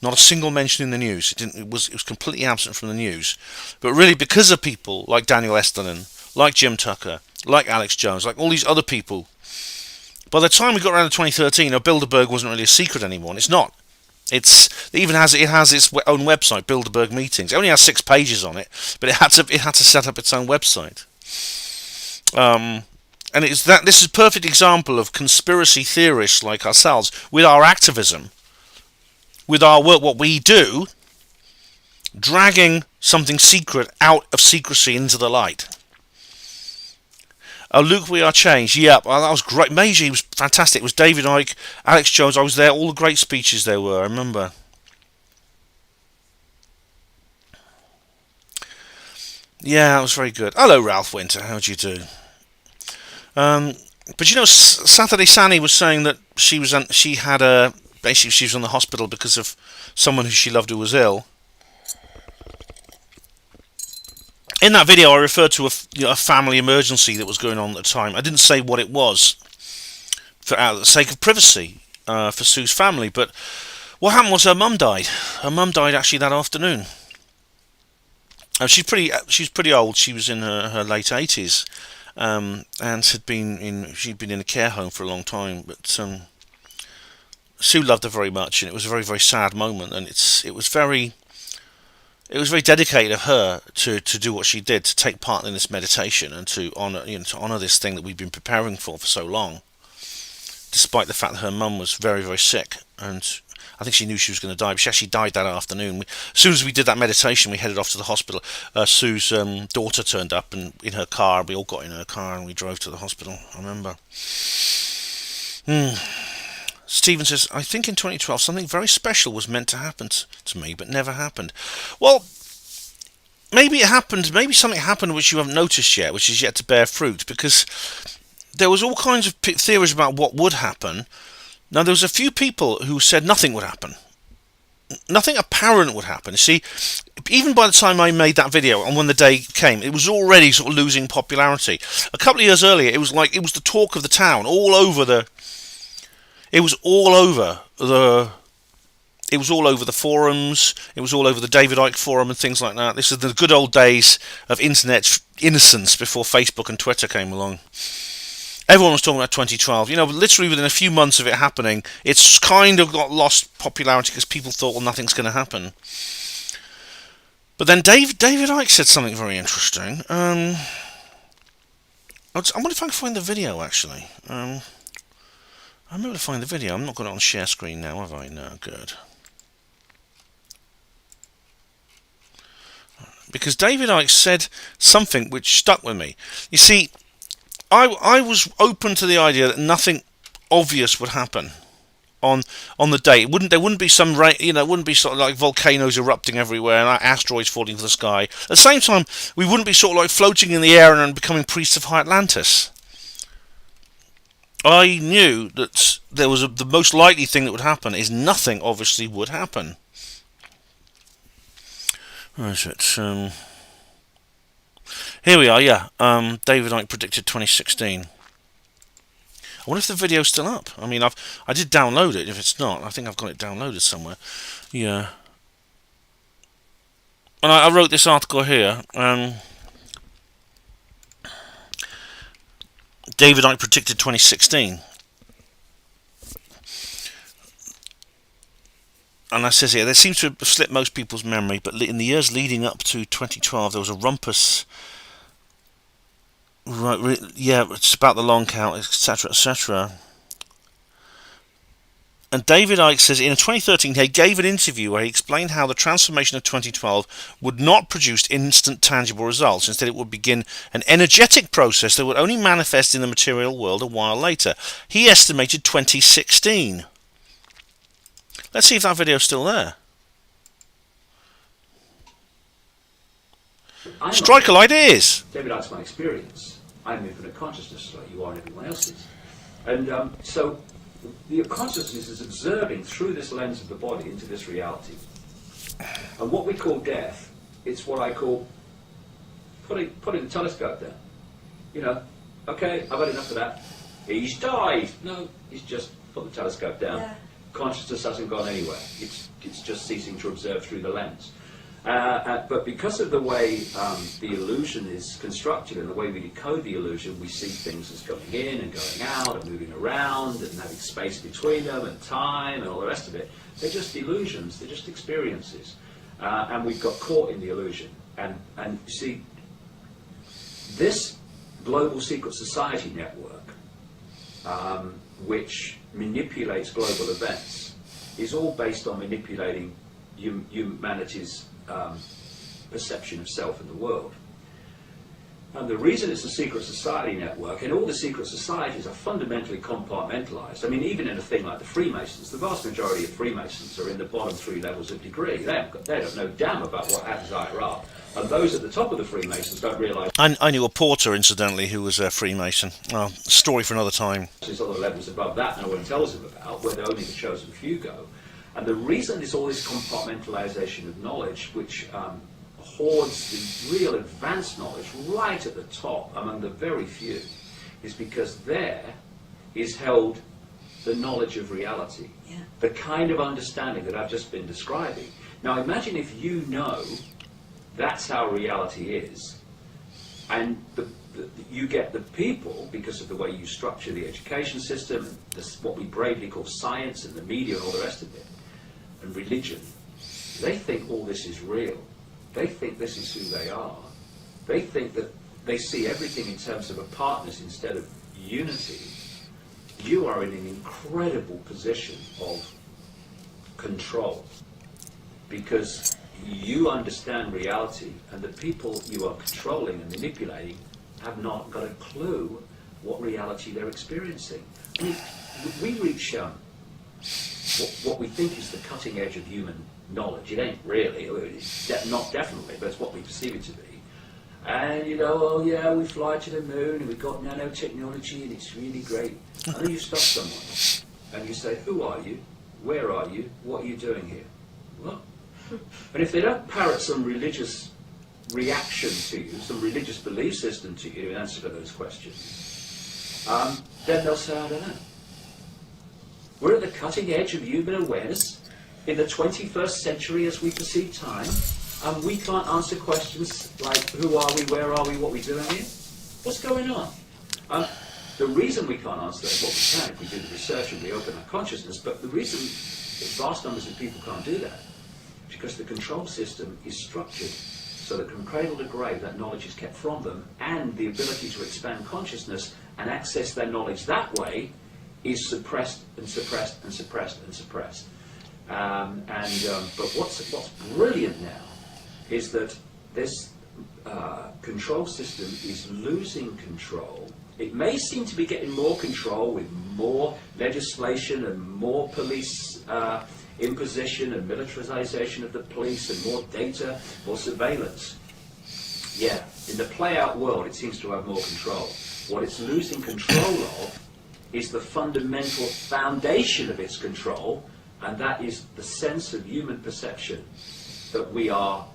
Not a single mention in the news. It was completely absent from the news. But really, because of people like Daniel Estenin, like Jim Tucker, like Alex Jones, like all these other people, by the time we got around to 2013, Bilderberg wasn't really a secret anymore, and it's not. It has its own website, Bilderberg Meetings. It only has 6 pages on it, but it had to set up its own website. And this is a perfect example of conspiracy theorists like ourselves, with our activism, with our work, what we do, dragging something secret out of secrecy into the light. Oh, Luke, we are changed. Yep, that was great. Major, he was fantastic. It was David Icke, Alex Jones. I was there. All the great speeches there were. I remember. Yeah, that was very good. Hello, Ralph Winter. How do you do? But Saturday Sani was saying that she was on the hospital because of someone who she loved who was ill. In that video, I referred to a family emergency that was going on at the time. I didn't say what it was, for the sake of privacy for Sue's family. But what happened was her mum died. Her mum died actually that afternoon. She's pretty old. She was in her late 80s, and she'd been in a care home for a long time. But Sue loved her very much, and it was a very, very sad moment. And it was very dedicated of her to do what she did, to take part in this meditation and to honor this thing that we've been preparing for so long, despite the fact that her mum was very, very sick, and I think she knew she was going to die, but she actually died that afternoon. As soon as we did that meditation, we headed off to the hospital. Sue's daughter turned up and in her car. We all got in her car and we drove to the hospital, I remember. Stephen says, I think in 2012 something very special was meant to happen to me, but never happened. Well, maybe it happened. Maybe something happened which you haven't noticed yet, which is yet to bear fruit, because there was all kinds of theories about what would happen. Now, there was a few people who said nothing would happen. Nothing apparent would happen. You see, even by the time I made that video and when the day came, it was already sort of losing popularity. A couple of years earlier, it was the talk of the town, It was all over the forums. It was all over the David Icke forum and things like that. This is the good old days of internet innocence before Facebook and Twitter came along. Everyone was talking about 2012. Literally within a few months of it happening, it's kind of got lost popularity because people thought, well, nothing's going to happen. But then David Icke said something very interesting. I wonder if I can find the video, actually. I'm able to find the video. I'm not got it on share screen now, have I? No, good. Because David Icke said something which stuck with me. You see, I was open to the idea that nothing obvious would happen on the day. There wouldn't be some rain, it wouldn't be sort of like volcanoes erupting everywhere and asteroids falling to the sky. At the same time, we wouldn't be sort of like floating in the air and becoming priests of High Atlantis. I knew that the most likely thing that would happen is nothing obviously would happen. Where is it? Here we are, yeah. David Icke predicted 2016. I wonder if the video's still up. I mean, I did download it. If it's not, I think I've got it downloaded somewhere. Yeah. And I wrote this article here. David Icke predicted 2016. And that says here, there seems to have slipped most people's memory, but in the years leading up to 2012, there was a rumpus. Right, yeah, it's about the long count, etc., etc. And David Icke says in 2013 he gave an interview where he explained how the transformation of 2012 would not produce instant tangible results. Instead, it would begin an energetic process that would only manifest in the material world a while later. He estimated 2016. Let's see if that video's still there. Strike a light ears. David Icke's my experience. I'm infinite consciousness like you are and everyone else is. And so the consciousness is observing through this lens of the body into this reality. And what we call death, it's what I call putting the telescope down. You know, okay, I've had enough of that. He's died. No, he's just put the telescope down. Yeah. Consciousness hasn't gone anywhere. It's just ceasing to observe through the lens. But because of the way the illusion is constructed and the way we decode the illusion, we see things as going in and going out and moving around and having space between them and time and all the rest of it. They're just illusions. They're just experiences. And we've got caught in the illusion. And you see, this global secret society network, which manipulates global events, is all based on manipulating humanity's perception of self in the world. And the reason it's a secret society network, and all the secret societies are fundamentally compartmentalized. I mean, even in a thing like the Freemasons, the vast majority of Freemasons are in the bottom 3 levels of degree. They don't know damn about what happens higher up. And those at the top of the Freemasons don't realise. I knew a porter, incidentally, who was a Freemason. Story for another time. There's other levels above that no one tells them about, where only the chosen few go. And the reason there's all this compartmentalization of knowledge, which hoards the real advanced knowledge right at the top among the very few, is because there is held the knowledge of reality, the kind of understanding that I've just been describing. Now imagine if you know that's how reality is, and you get the people, because of the way you structure the education system, and what we bravely call science and the media and all the rest of it, and religion, they think all this is real. They think this is who they are. They think that they see everything in terms of apartness instead of unity. You are in an incredible position of control because you understand reality, and the people you are controlling and manipulating have not got a clue what reality they're experiencing. We reach what we think is the cutting edge of human knowledge. It ain't really, not definitely, but it's what we perceive it to be. And you know, oh yeah, we fly to the moon and we've got nanotechnology and it's really great. And then you stop someone and you say, who are you? Where are you? What are you doing here? What? And if they don't parrot some religious reaction to you, some religious belief system to you in answer to those questions, then they'll say, I don't know. We're at the cutting edge of human awareness in the 21st century as we perceive time, and we can't answer questions like who are we, where are we, what are we doing here? What's going on? The reason we can't answer that is what we can if we do the research and we open our consciousness, but the reason that vast numbers of people can't do that is because the control system is structured so that from cradle to grave that knowledge is kept from them, and the ability to expand consciousness and access their knowledge that way is suppressed and suppressed and suppressed and suppressed. But what's brilliant now is that this control system is losing control. It may seem to be getting more control with more legislation and more police imposition and militarization of the police and more data, more surveillance. Yeah, in the play-out world it seems to have more control. What it's losing control of is the fundamental foundation of its control, and that is the sense of human perception that we are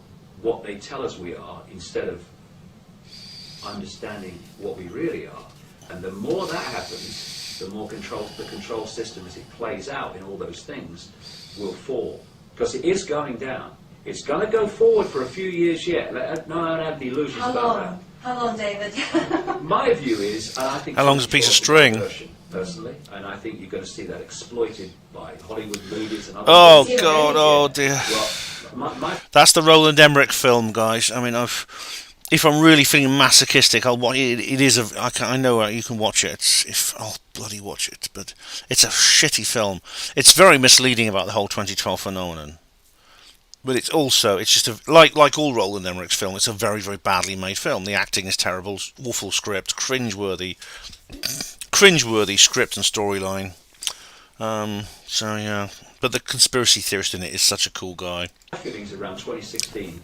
what they tell us we are instead of understanding what we really are. And the more that happens, the more the control system as it plays out in all those things will fall. Because it is going down. It's going to go forward for a few years yet. No, I don't have the illusions about that. How long, David? My view is, and I think how long's a piece of string? Personally, and I think you're going to see that exploited by Hollywood movies and other Oh things. God! Oh dear! Well, That's the Roland Emmerich film, guys. I mean, if I'm really feeling masochistic, I'll watch it. It is I know you can watch it. I'll bloody watch it, but it's a shitty film. It's very misleading about the whole 2012 phenomenon. But it's just like all Roland Emmerich's film. It's a very, very badly made film. The acting is terrible, awful script, cringeworthy script and storyline. So yeah, but the conspiracy theorist in it is such a cool guy. My feelings around 2016,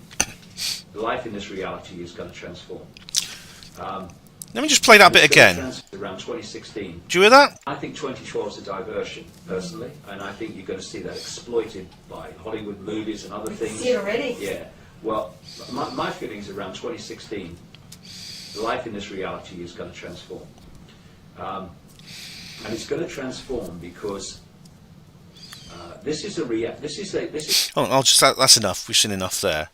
life in this reality is going to transform. Let me just play that bit again. Around 2016. Do you hear that? I think 2012 is a diversion, personally, and I think you're going to see that exploited by Hollywood movies and other things. See it already? Yeah. Well, my feelings around 2016, life in this reality is going to transform. And it's going to transform because this is. Oh, that's enough. We've seen enough there.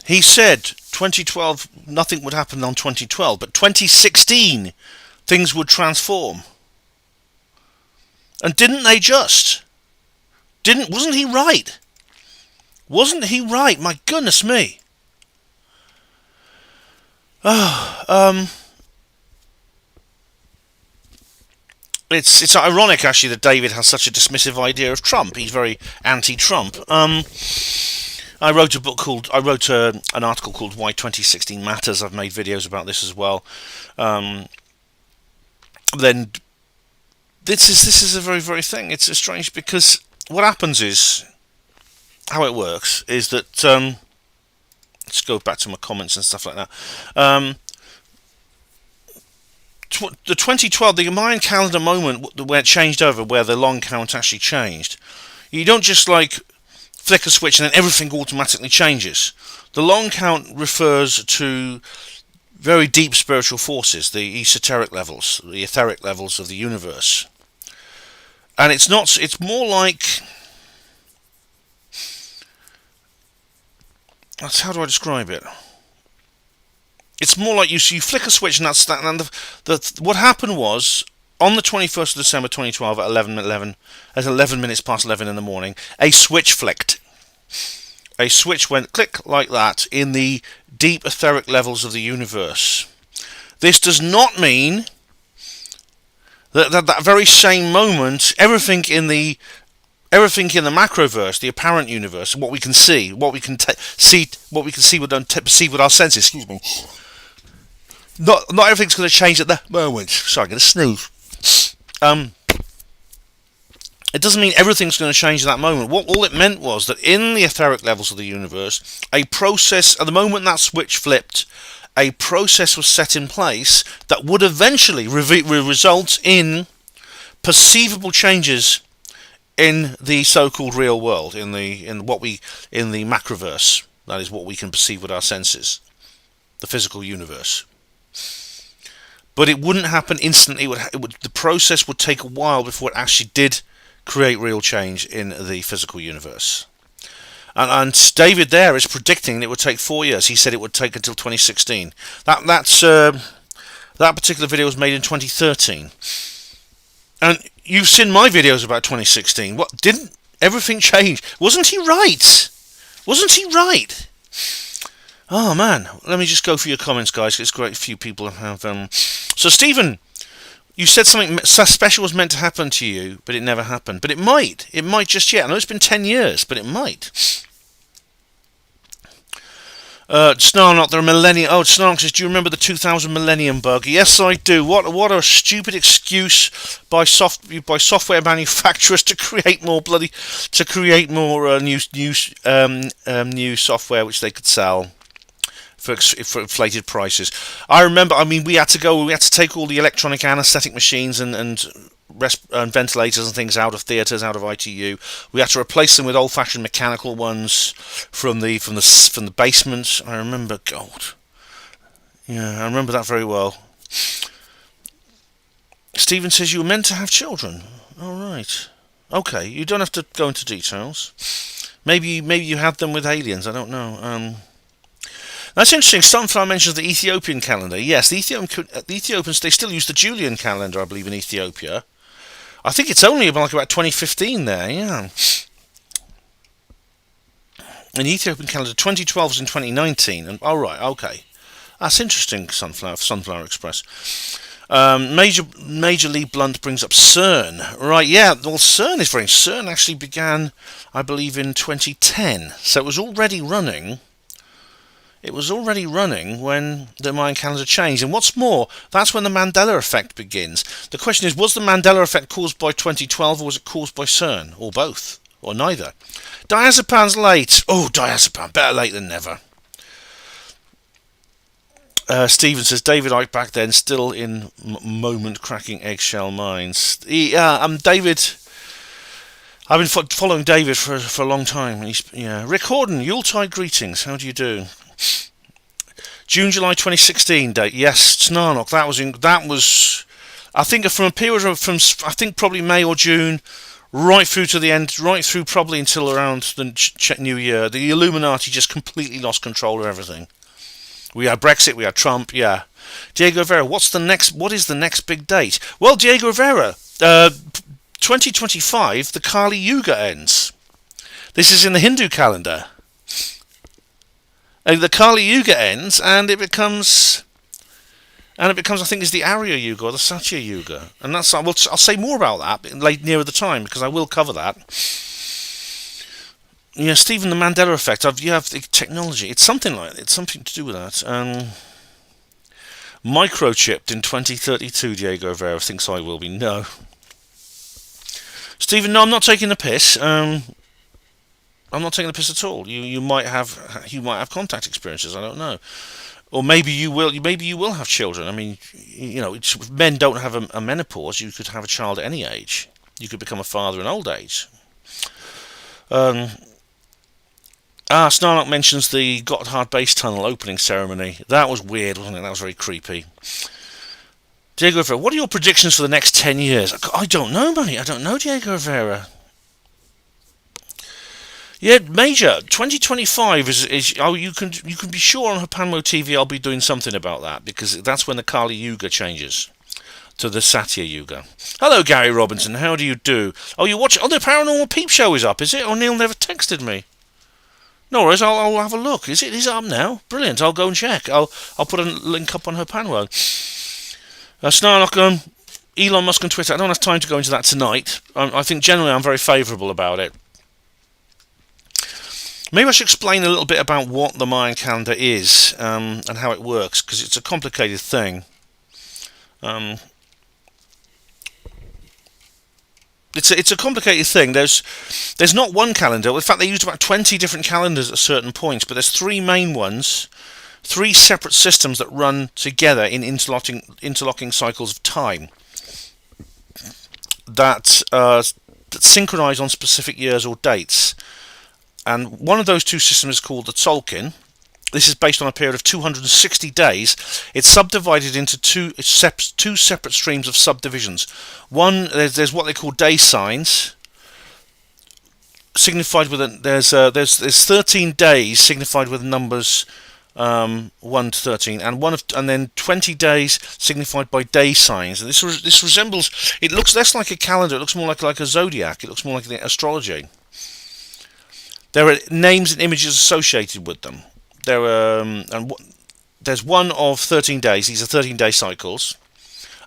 He said 2012, nothing would happen on 2012, but 2016, things would transform. And didn't they just? Wasn't he right? Wasn't he right? My goodness me. It's ironic actually that David has such a dismissive idea of Trump. He's very anti-Trump. I wrote an article called Why 2016 Matters. I've made videos about this as well. Then this is a very, very thing. It's strange because what happens is, how it works is that let's go back to my comments and stuff like that. The 2012, the Mayan calendar moment where it changed over, where the long count actually changed. You don't just like flick a switch and then everything automatically changes. The long count refers to very deep spiritual forces, the esoteric levels, the etheric levels of the universe. And it's more like, how do I describe it? It's more like you flick a switch and that's that. And what happened was, on the 21st of December 2012 at 11 minutes past 11 in the morning, a switch flicked. A switch went click like that in the deep etheric levels of the universe. This does not mean that very same moment, everything in the macroverse, the apparent universe, what we can see, what we can see, we don't perceive with our senses. Excuse me. Not everything's going to change at that moment. Sorry, I'm going to snooze. It doesn't mean everything's going to change at that moment. All it meant was that in the etheric levels of the universe, a process, at the moment that switch flipped, a process was set in place that would eventually result in perceivable changes in the so-called real world, in the macroverse. That is what we can perceive with our senses, the physical universe. But it wouldn't happen instantly. The process would take a while before it actually did create real change in the physical universe. And David there is predicting it would take 4 years. He said it would take until 2016. That particular video was made in 2013. And you've seen my videos about 2016. What, didn't everything change? Wasn't he right? Wasn't he right? Oh man, let me just go through your comments, guys. It's great. A few people have. So Stephen, you said something special was meant to happen to you, but it never happened. But it might. It might just yet. I know it's been 10 years, but it might. Snarnock, there are millennium. Oh, Snarnock says, do you remember the 2000 Millennium Bug? Yes, I do. What a stupid excuse by software manufacturers to create more new software which they could sell for inflated prices. I remember. I mean, we had to take all the electronic anaesthetic machines and ventilators and things out of theatres, out of ITU. We had to replace them with old-fashioned mechanical ones from the basement. I remember, God, yeah, I remember that very well. Stephen says you were meant to have children. All right, okay. You don't have to go into details. Maybe you had them with aliens. I don't know. That's interesting. Sunflower mentions the Ethiopian calendar. Yes, the Ethiopians, they still use the Julian calendar, I believe, in Ethiopia. I think it's only about 2015 there, yeah. In the Ethiopian calendar, 2012 was in 2019. And, all right, okay. That's interesting, Sunflower Express. Major Lee Blunt brings up CERN. Right, yeah, well, CERN actually began, I believe, in 2010. So it was already running. It was already running when the Mayan calendar changed. And what's more, that's when the Mandela effect begins. The question is, was the Mandela effect caused by 2012 or was it caused by CERN? Or both? Or neither? Diazepan's late. Oh, diazepam, better late than never. Stephen says, David Icke back then, still in moment cracking eggshell minds. David... I've been following David for a long time. Rick Horden, Yuletide greetings. How do you do? June, July 2016 date. Yes, Snarnock. That was. I think from a period from I think probably May or June, right through to the end, right through probably until around the New Year. The Illuminati just completely lost control of everything. We had Brexit. We had Trump. Yeah. Diego Rivera. What is the next big date? Well, Diego Rivera. 2025, the Kali Yuga ends. This is in the Hindu calendar. The Kali Yuga ends, and it becomes, I think, is the Arya Yuga or the Satya Yuga, and I'll say more about that nearer the time because I will cover that. Yeah, Stephen, the Mandela effect. You have the technology. It's something like that. It's something to do with that. Microchipped in 2032. Diego Rivera thinks I will be. No. Stephen, no, I'm not taking the piss. I'm not taking the piss at all. You might have contact experiences. I don't know, or maybe you will. Maybe you will have children. I mean, men don't have a menopause. You could have a child at any age. You could become a father in old age. Snarlock mentions the Gotthard Base Tunnel opening ceremony. That was weird, wasn't it? That was very creepy. Diego Rivera, what are your predictions for the next 10 years? I don't know, buddy. I don't know, Diego Rivera. Yeah, Major, 2025 is you can be sure on Hapanmo TV I'll be doing something about that because that's when the Kali Yuga changes to the Satya Yuga. Hello, Gary Robinson. How do you do? Oh, you watch? Oh, the Paranormal Peep Show is up, is it? Oh, Neil never texted me. No worries, I'll have a look. Is it up now? Brilliant. I'll go and check. I'll put a link up on Hapanmo. Snarlock, Elon Musk on Twitter. I don't have time to go into that tonight. I think generally I'm very favourable about it. Maybe I should explain a little bit about what the Mayan calendar is and how it works, because it's a complicated thing. It's a complicated thing. There's not one calendar. In fact, they used about 20 different calendars at certain points, but there's three main ones. Three separate systems that run together in interlocking cycles of time that synchronise on specific years or dates. And one of those two systems is called the Tzolk'in. This is based on a period of 260 days. It's subdivided into two separate streams of subdivisions. One, there's what they call day signs, signified with there's 13 days signified with numbers 1 to 13, and then 20 days signified by day signs. And this resembles. It looks less like a calendar. It looks more like a zodiac. It looks more like the astrology. There are names and images associated with them. There's one of 13 days. These are 13-day cycles,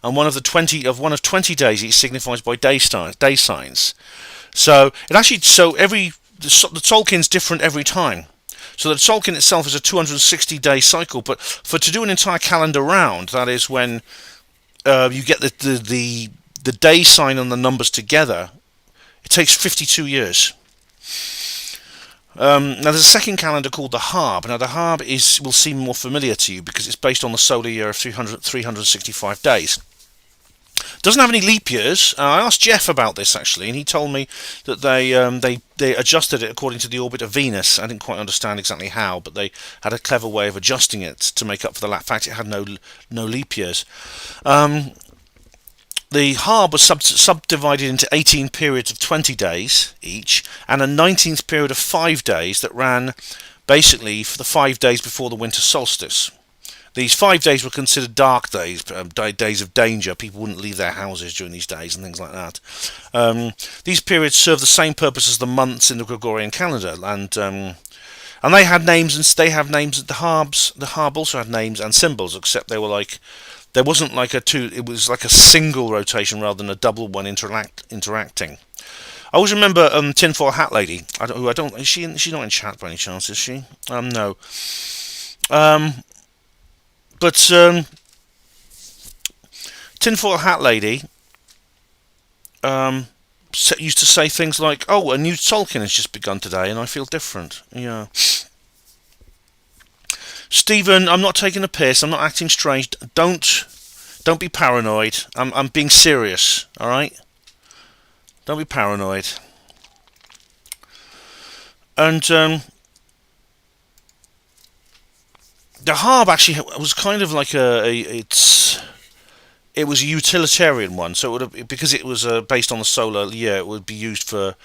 and one of 20 days each signifies by day signs. So the Tzolk'in's different every time. So the Tzolk'in itself is a 260-day cycle, but to do an entire calendar round, that is when you get the day sign and the numbers together, it takes 52 years. Now there's a second calendar called the Harb. Now the Harb will seem more familiar to you because it's based on the solar year of 365 days. Doesn't have any leap years. I asked Jeff about this actually, and he told me that they adjusted it according to the orbit of Venus. I didn't quite understand exactly how, but they had a clever way of adjusting it to make up for the fact it had no leap years. The Harb was subdivided into 18 periods of 20 days each, and a 19th period of 5 days that ran basically for the 5 days before the winter solstice. These 5 days were considered dark days, days of danger. People wouldn't leave their houses during these days and things like that. These periods serve the same purpose as the months in the Gregorian calendar, and they had names, and they have names. The Harb also had names and symbols, except they were like, there wasn't like a two. It was like a single rotation rather than a double one interacting. I always remember Tinfoil Hat Lady. Is she's not in chat by any chance? Is she? No. But Tinfoil Hat Lady used to say things like, "Oh, a new Tolkien has just begun today, and I feel different." Yeah. Stephen, I'm not taking a piss. I'm not acting strange. Don't be paranoid. I'm being serious. All right. Don't be paranoid. And the Harb actually was kind of like it was a utilitarian one, so it would have, because it was based on the solar year, it would be used for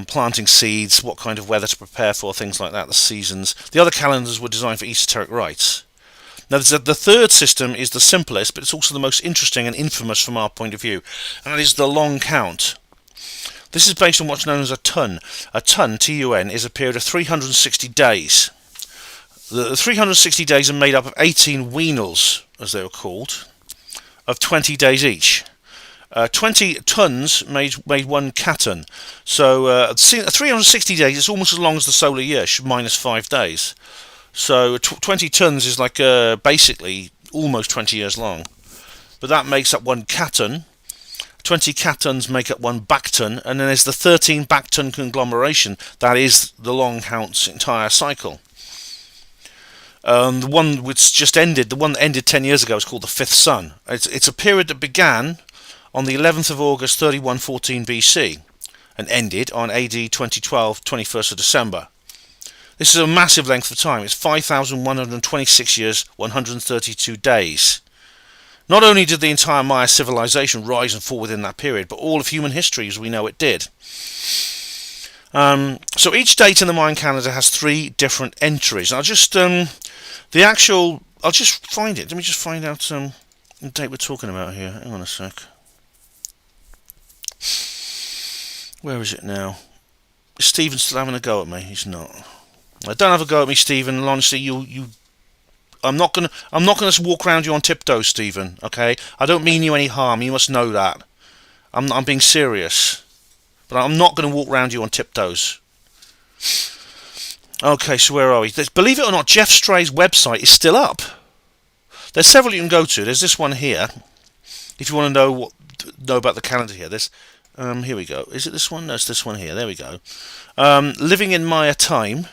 planting seeds, what kind of weather to prepare for, things like that, the seasons. The other calendars were designed for esoteric rites. Now, the third system is the simplest, but it's also the most interesting and infamous from our point of view, and that is the long count. This is based on what's known as a ton. A ton, T-U-N, is a period of 360 days. The 360 days are made up of 18 weanels, as they were called, of 20 days each. 20 tons made 1 katon. So 360 days is almost as long as the solar year, minus 5 days. So 20 tons is like basically almost 20 years long. But that makes up 1 katon. 20 katons make up 1 bakton, and then there's the 13 bakton conglomeration. That is the long count's entire cycle. The one which just ended, the one that ended 10 years ago, is called the Fifth Sun. It's a period that began on the 11th of August 3114 BC and ended on AD 2012 21st of December. This is a massive length of time. It's 5,126 years 132 days. Not only did the entire Maya civilization rise and fall within that period, but all of human history as we know it did. So each date in the Mayan calendar has 3 different entries. I'll just find it. Let me just find out the date we're talking about here. Hang on a sec. Where is it now? Is Stephen still having a go at me? He's not. Don't have a go at me, Stephen. Honestly, I'm not gonna walk around you on tiptoes, Stephen. Okay? I don't mean you any harm. You must know that. I'm being serious. But I'm not going to walk around you on tiptoes. Okay, so where are we? Believe it or not, Jeff Stray's website is still up. There's several you can go to. There's this one here. If you want to know about the calendar here. Here we go. Is it this one? No, it's this one here. There we go. Living in Maya Time.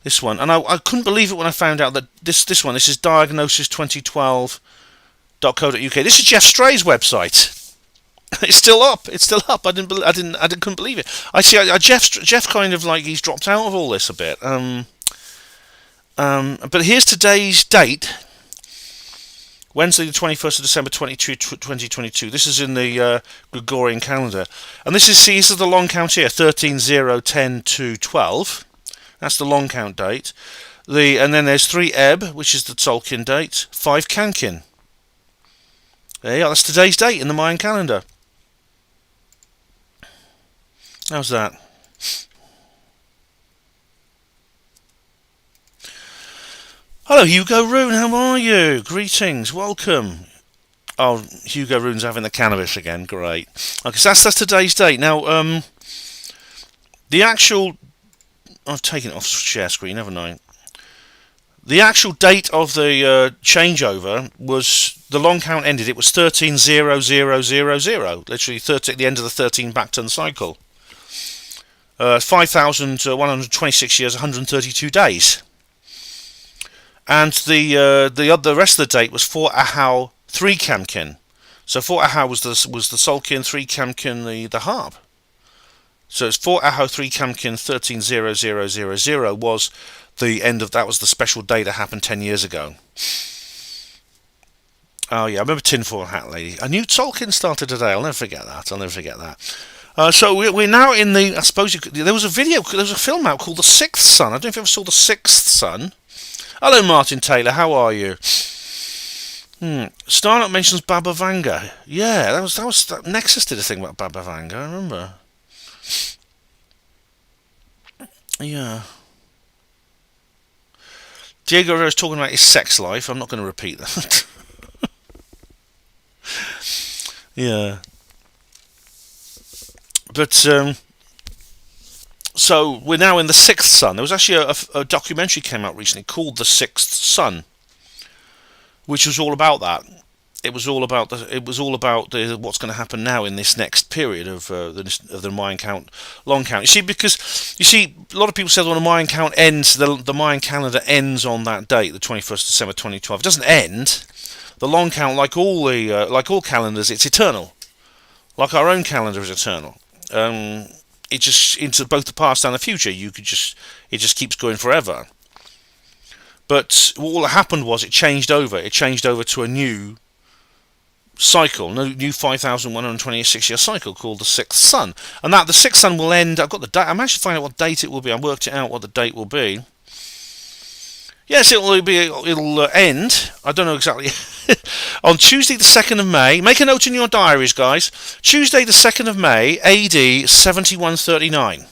This one. And I couldn't believe it when I found out that this is diagnosis2012.co.uk. This is Jeff Stray's website. It's still up. It's still up. I couldn't believe it. I see. Jeff kind of like he's dropped out of all this a bit. But here's today's date. Wednesday, the 21st of December, 2022. This is in the Gregorian calendar, and this is the long count here: 13/0/10/12. That's the long count date. And then there's 3 Eb, which is the Tolkien date. 5 Kankin. There you are. That's today's date in the Mayan calendar. How's that? Hello, Hugo Rune. How are you? Greetings. Welcome. Oh, Hugo Rune's having the cannabis again. Great. Okay, so that's today's date. Now, the actual... I've taken it off share screen, haven't I? The actual date of the changeover was... The long count ended. It was 13/0000. Literally the end of the 13 Bakton cycle. 5,126 years, 132 days. And the rest of the date was 4 Ahau 3 Kamkin. So 4 Aho was the Solkin, 3 Kamkin the harp. So it's 4 Aho, 3 Kamkin, 130000 was the end of that. Was the special day that happened 10 years ago. Oh yeah, I remember Tinfoil Hat Lady. A new Tolkien started today. I'll never forget that. So we're now in the. I suppose there was a film out called The Sixth Son. I don't know if you ever saw The Sixth Son. Hello, Martin Taylor. How are you? Starnut mentions Baba Vanga. Yeah, that was Nexus did a thing about Baba Vanga. I remember. Yeah. Diego Rivera's talking about his sex life. I'm not going to repeat that. Yeah. But, so we're now in The Sixth Son. There was actually a documentary came out recently called The Sixth Son, which was all about that. It was all about what's going to happen now in this next period of the Mayan count, long count. Because a lot of people say when the Mayan count ends, the Mayan calendar ends on that date, the 21st December 2012. It doesn't end. The long count, like all calendars, it's eternal. Like our own calendar is eternal. It just into both the past and the future. It just keeps going forever. But all that happened was it changed over. It changed over to a new cycle, new 5,126-year cycle called the Sixth Sun. And that the Sixth Sun will end. I've got the date. I'm actually finding out what date it will be. I worked it out what the date will be. Yes, it'll end. I don't know exactly. On Tuesday the 2nd of May. Make a note in your diaries, guys. Tuesday the 2nd of May, AD 7139.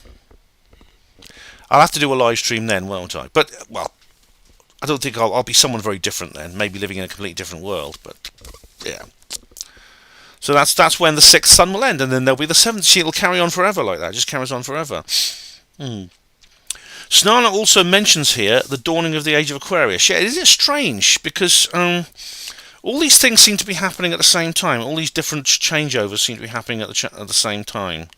I'll have to do a live stream then, won't I? But well, I don't think I'll be someone very different then. Maybe living in a completely different world. But yeah. So that's when the Sixth Sun will end, and then there'll be the 7th. It'll carry on forever like that. It just carries on forever. Snarla also mentions here the dawning of the age of Aquarius. Yeah, isn't it strange? Because all these things seem to be happening at the same time. All these different changeovers seem to be happening at the same time.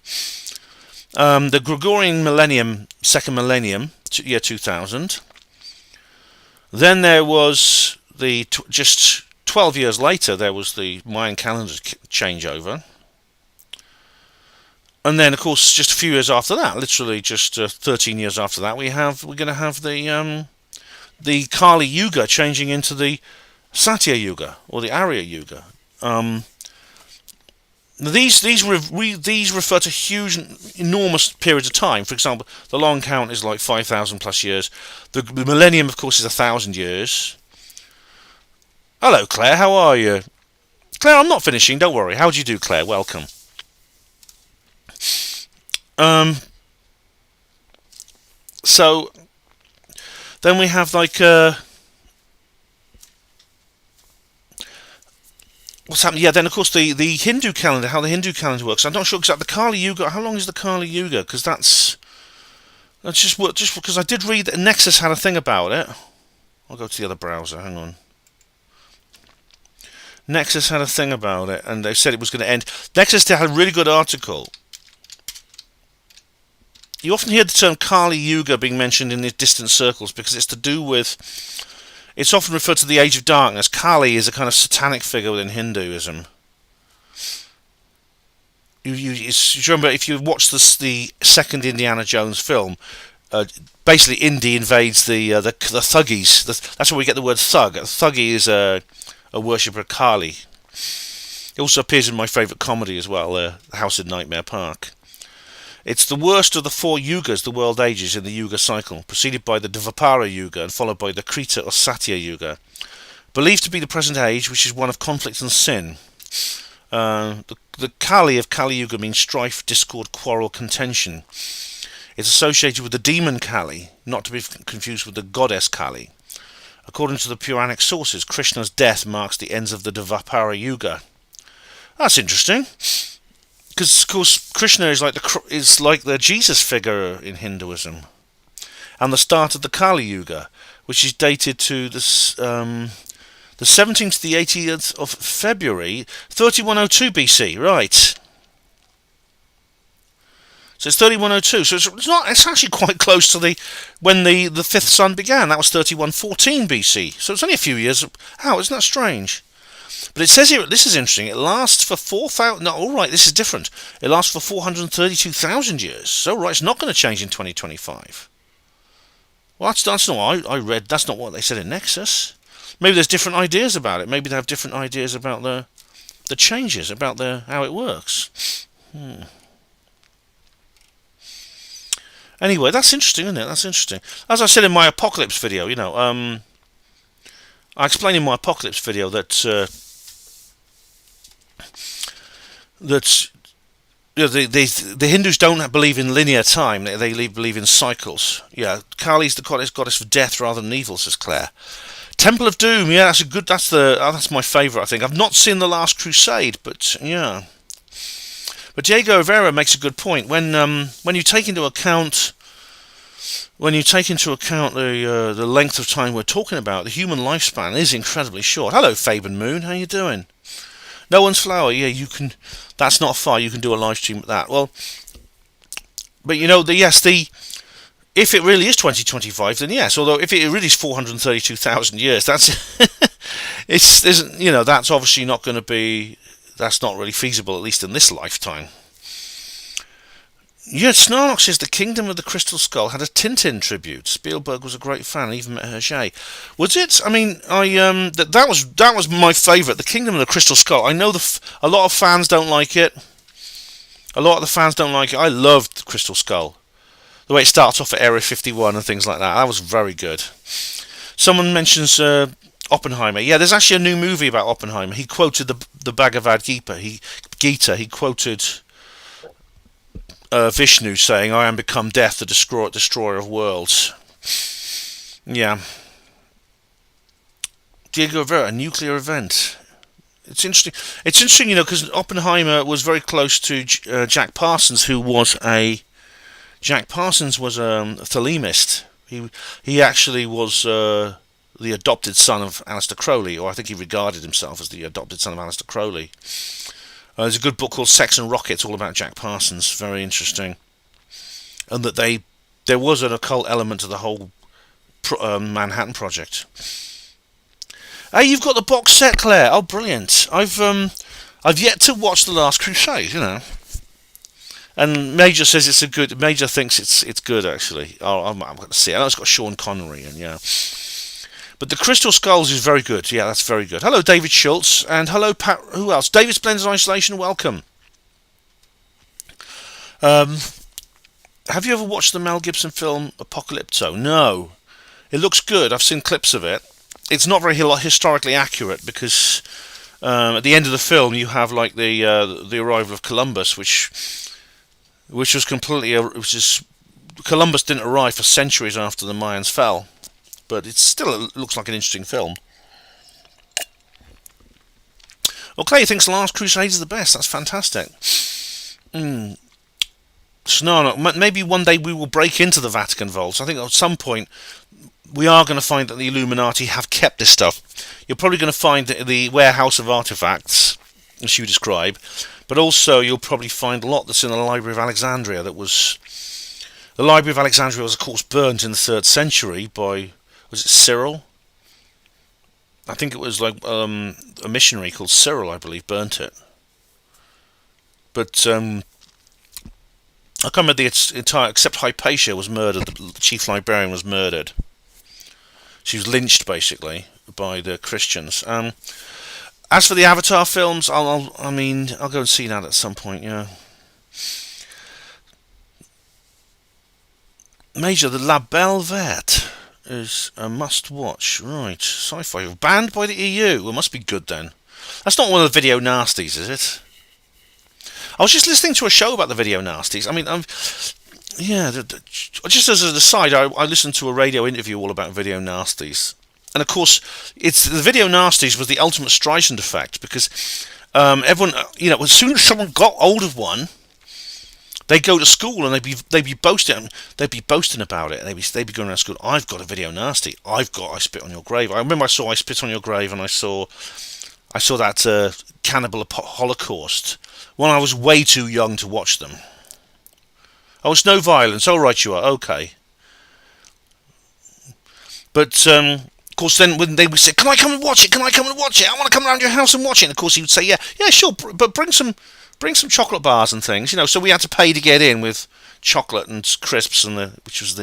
The Gregorian millennium, second millennium, year 2000. Then there was just 12 years later, there was the Mayan calendar changeover. And then, of course, just a few years after that, literally just 13 years after that, we're going to have the Kali Yuga changing into the Satya Yuga or the Arya Yuga. These refer to huge, enormous periods of time. For example, the long count is like 5,000 plus years. The millennium, of course, is 1,000 years. Hello, Claire. How are you? Claire, I'm not finishing. Don't worry. How do you do, Claire? Welcome. So then we have like what's happening? Yeah, then of course the Hindu calendar, how the Hindu calendar works. I'm not sure exactly the Kali Yuga. How long is the Kali Yuga? Because that's just because I did read that Nexus had a thing about it. I'll go to the other browser. Hang on. Nexus had a thing about it, and they said it was going to end. Nexus had a really good article. You often hear the term Kali Yuga being mentioned in the distant circles because it's to do with. It's often referred to the Age of Darkness. Kali is a kind of satanic figure within Hinduism. You remember if you watch the second Indiana Jones film, basically Indy invades the Thuggies. That's where we get the word thug. A Thuggy is a worshipper of Kali. It also appears in my favourite comedy as well, The House in Nightmare Park. It's the worst of the 4 yugas, the world ages in the yuga cycle, preceded by the Dvapara Yuga and followed by the Krita or Satya Yuga. Believed to be the present age, which is one of conflict and sin. The Kali of Kali Yuga means strife, discord, quarrel, contention. It's associated with the demon Kali, not to be confused with the goddess Kali. According to the Puranic sources, Krishna's death marks the ends of the Dvapara Yuga. That's interesting. Because, of course, Krishna is like the Jesus figure in Hinduism, and the start of the Kali Yuga, which is dated to the 17th to the 18th of February, 3102 BC. Right. So it's 3102. So it's actually quite close to when the fifth sun began. That was 3114 BC. So it's only a few years. How isn't that strange? But it says here, this is interesting, it lasts for 4,000... No, all right, this is different. It lasts for 432,000 years. So, right, it's not going to change in 2025. Well, that's not what I read. That's not what they said in Nexus. Maybe there's different ideas about it. Maybe they have different ideas about the changes, about how it works. Anyway, that's interesting, isn't it? That's interesting. As I said in my apocalypse video, I explained in my apocalypse video that the Hindus don't believe in linear time. They believe in cycles. Yeah, Kali's the goddess of death rather than evil, says Claire. Temple of Doom. Yeah, that's a good. That's my favourite. I think I've not seen The Last Crusade, but yeah. But Diego Rivera makes a good point. When you take into account the length of time we're talking about, the human lifespan is incredibly short. Hello, Fabian Moon. How you doing? No One's Flower. Yeah, you can. That's not far. You can do a live stream with that. Well, but if it really is 2025, then yes. Although if it really is 432,000 years, that's that's obviously not going to be. That's not really feasible, at least in this lifetime. Yeah, Snarlock says the Kingdom of the Crystal Skull had a Tintin tribute. Spielberg was a great fan, even met Hergé. Was it? I mean, that was my favourite. The Kingdom of the Crystal Skull. I know a lot of fans don't like it. A lot of the fans don't like it. I loved Crystal Skull. The way it starts off at Area 51 and things like that. That was very good. Someone mentions Oppenheimer. Yeah, there's actually a new movie about Oppenheimer. He quoted the Bhagavad Gita. He quoted Vishnu saying, "I am become death, the destroyer of worlds." Yeah. Diego Rivera, a nuclear event. It's interesting. It's interesting, because Oppenheimer was very close to Jack Parsons, who was a thalemist. He actually was the adopted son of Aleister Crowley, or I think he regarded himself as the adopted son of Aleister Crowley. There's a good book called Sex and Rockets, all about Jack Parsons. Very interesting. And that there was an occult element to the whole Manhattan Project. Hey, you've got the box set, Claire. Oh, brilliant. I've yet to watch The Last Crusade, And Major says it's a good. Major thinks it's good, actually. I'm going to see. I know it's got Sean Connery, and yeah. But the Crystal Skulls is very good. Yeah, that's very good. Hello, David Schultz, and hello, Pat. Who else? David Splendid Isolation. Welcome. Have you ever watched the Mel Gibson film Apocalypto? No. It looks good. I've seen clips of it. It's not very historically accurate because at the end of the film you have like the arrival of Columbus, which was completely. Columbus didn't arrive for centuries after the Mayans fell. But it looks like an interesting film. Okay, he thinks Last Crusade is the best. That's fantastic. Snarnock, maybe one day we will break into the Vatican vaults. I think at some point we are going to find that the Illuminati have kept this stuff. You're probably going to find the warehouse of artifacts, as you describe, but also you'll probably find a lot that's in the Library of Alexandria. The Library of Alexandria was, of course, burnt in the 3rd century by... Was it Cyril? I think it was like a missionary called Cyril, I believe, burnt it. But I can't remember the entire... Except Hypatia was murdered. The chief librarian was murdered. She was lynched, basically, by the Christians. As for the Avatar films, I'll go and see that at some point, yeah. Major, the La Belle Verte is a must-watch. Right, sci-fi. Banned by the EU. Well, it must be good, then. That's not one of the video nasties, is it? I was just listening to a show about the video nasties. I mean, just as an aside, I listened to a radio interview all about video nasties. And, of course, the video nasties was the ultimate Streisand effect, because everyone, as soon as someone got hold of one, they'd go to school and they'd be boasting about it, and they'd be going around school. I've got a video nasty. I Spit on Your Grave. I remember I saw I Spit on Your Grave, and I saw that Cannibal Holocaust when I was way too young to watch them. Oh, it's no violence. Oh, right, you are. Okay. But course, then when they would say, "Can I come and watch it? Can I come and watch it? I want to come around your house and watch it." And of course, he would say, "Yeah, yeah, sure, but bring some chocolate bars and things, So we had to pay to get in with chocolate and crisps and which was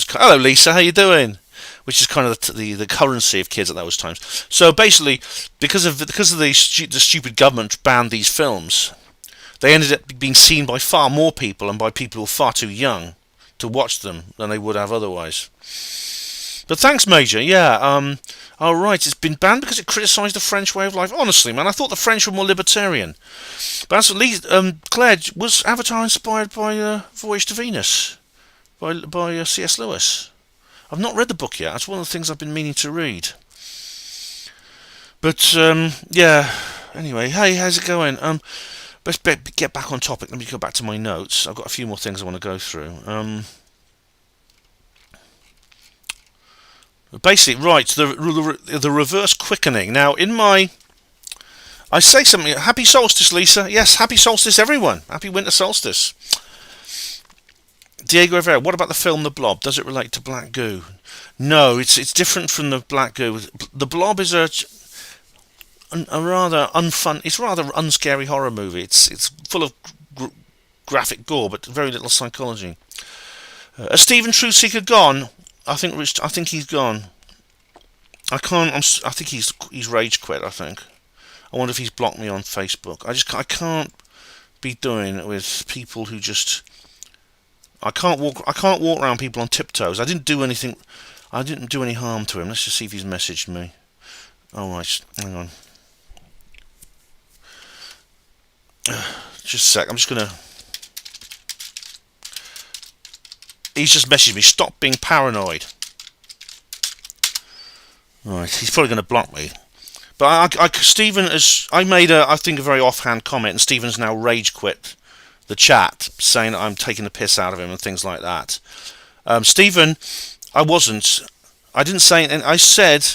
hello Lisa, how you doing? Which is kind of the currency of kids at those times. So basically, because of the stupid government banned these films, they ended up being seen by far more people and by people who were far too young to watch them than they would have otherwise. But thanks, Major. Yeah. All right. It's been banned because it criticised the French way of life. Honestly, man, I thought the French were more libertarian. But as at least, Claire, was Avatar inspired by Voyage to Venus by C.S. Lewis? I've not read the book yet. That's one of the things I've been meaning to read. But yeah. Anyway, hey, how's it going? Let's get back on topic. Let me go back to my notes. I've got a few more things I want to go through. Basically, right, the reverse quickening. Now, I say something. Happy solstice, Lisa. Yes, happy solstice, everyone. Happy winter solstice. Diego Rivera, what about the film The Blob? Does it relate to Black Goo? No, it's different from the Black Goo. The Blob is a rather unfun. It's a rather unscary horror movie. It's full of graphic gore, but very little psychology. Has Stephen Truthseeker gone? I think he's gone. I think he's rage quit. I think. I wonder if he's blocked me on Facebook. I can't be doing it with people who just. I can't walk around people on tiptoes. I didn't do anything. I didn't do any harm to him. Let's just see if he's messaged me. All right, hang on. Just a sec. I'm just gonna. He's just messaged me. Stop being paranoid. Right, he's probably going to block me. But Stephen I made I think a very offhand comment, and Stephen's now rage quit the chat, saying that I'm taking the piss out of him and things like that. Stephen, I wasn't. I didn't say, and I said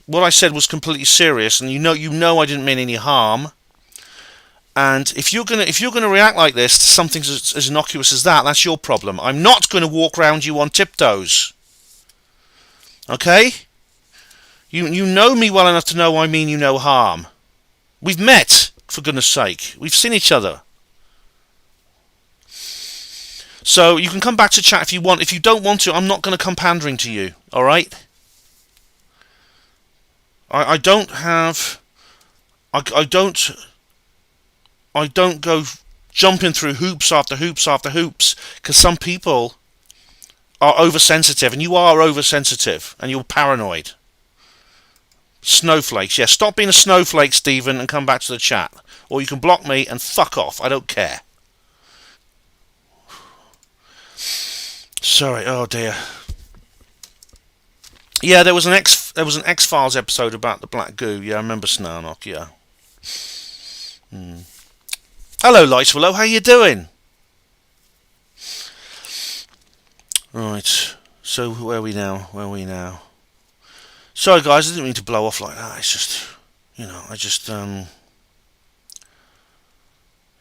what I said was completely serious, and you know I didn't mean any harm. And if you're gonna react like this to something as innocuous as that, that's your problem. I'm not going to walk around you on tiptoes. Okay? You know me well enough to know I mean you no harm. We've met, for goodness sake. We've seen each other. So you can come back to chat if you want. If you don't want to, I'm not going to come pandering to you. All right? I don't go jumping through hoops after hoops after hoops, because some people are oversensitive, and you are oversensitive, and you're paranoid. Snowflakes. Yeah, stop being a snowflake, Stephen, and come back to the chat. Or you can block me and fuck off. I don't care. Sorry. Oh dear. Yeah, there was an X-Files episode about the Black Goo. Yeah, I remember Snarnock. Yeah. Hello, Lightswallow. How you doing? Right. So where are we now? Sorry, guys. I didn't mean to blow off like that. It's just,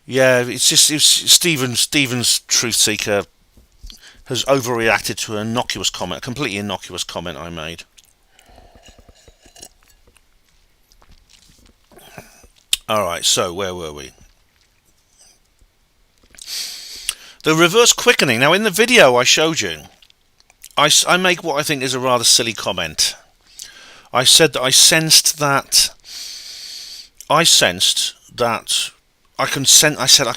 yeah. It's Stephen's truth seeker has overreacted to an innocuous comment, a completely innocuous comment I made. All right. So where were we? The reverse quickening. Now, in the video I showed you, I make what I think is a rather silly comment. I said that I sensed that I can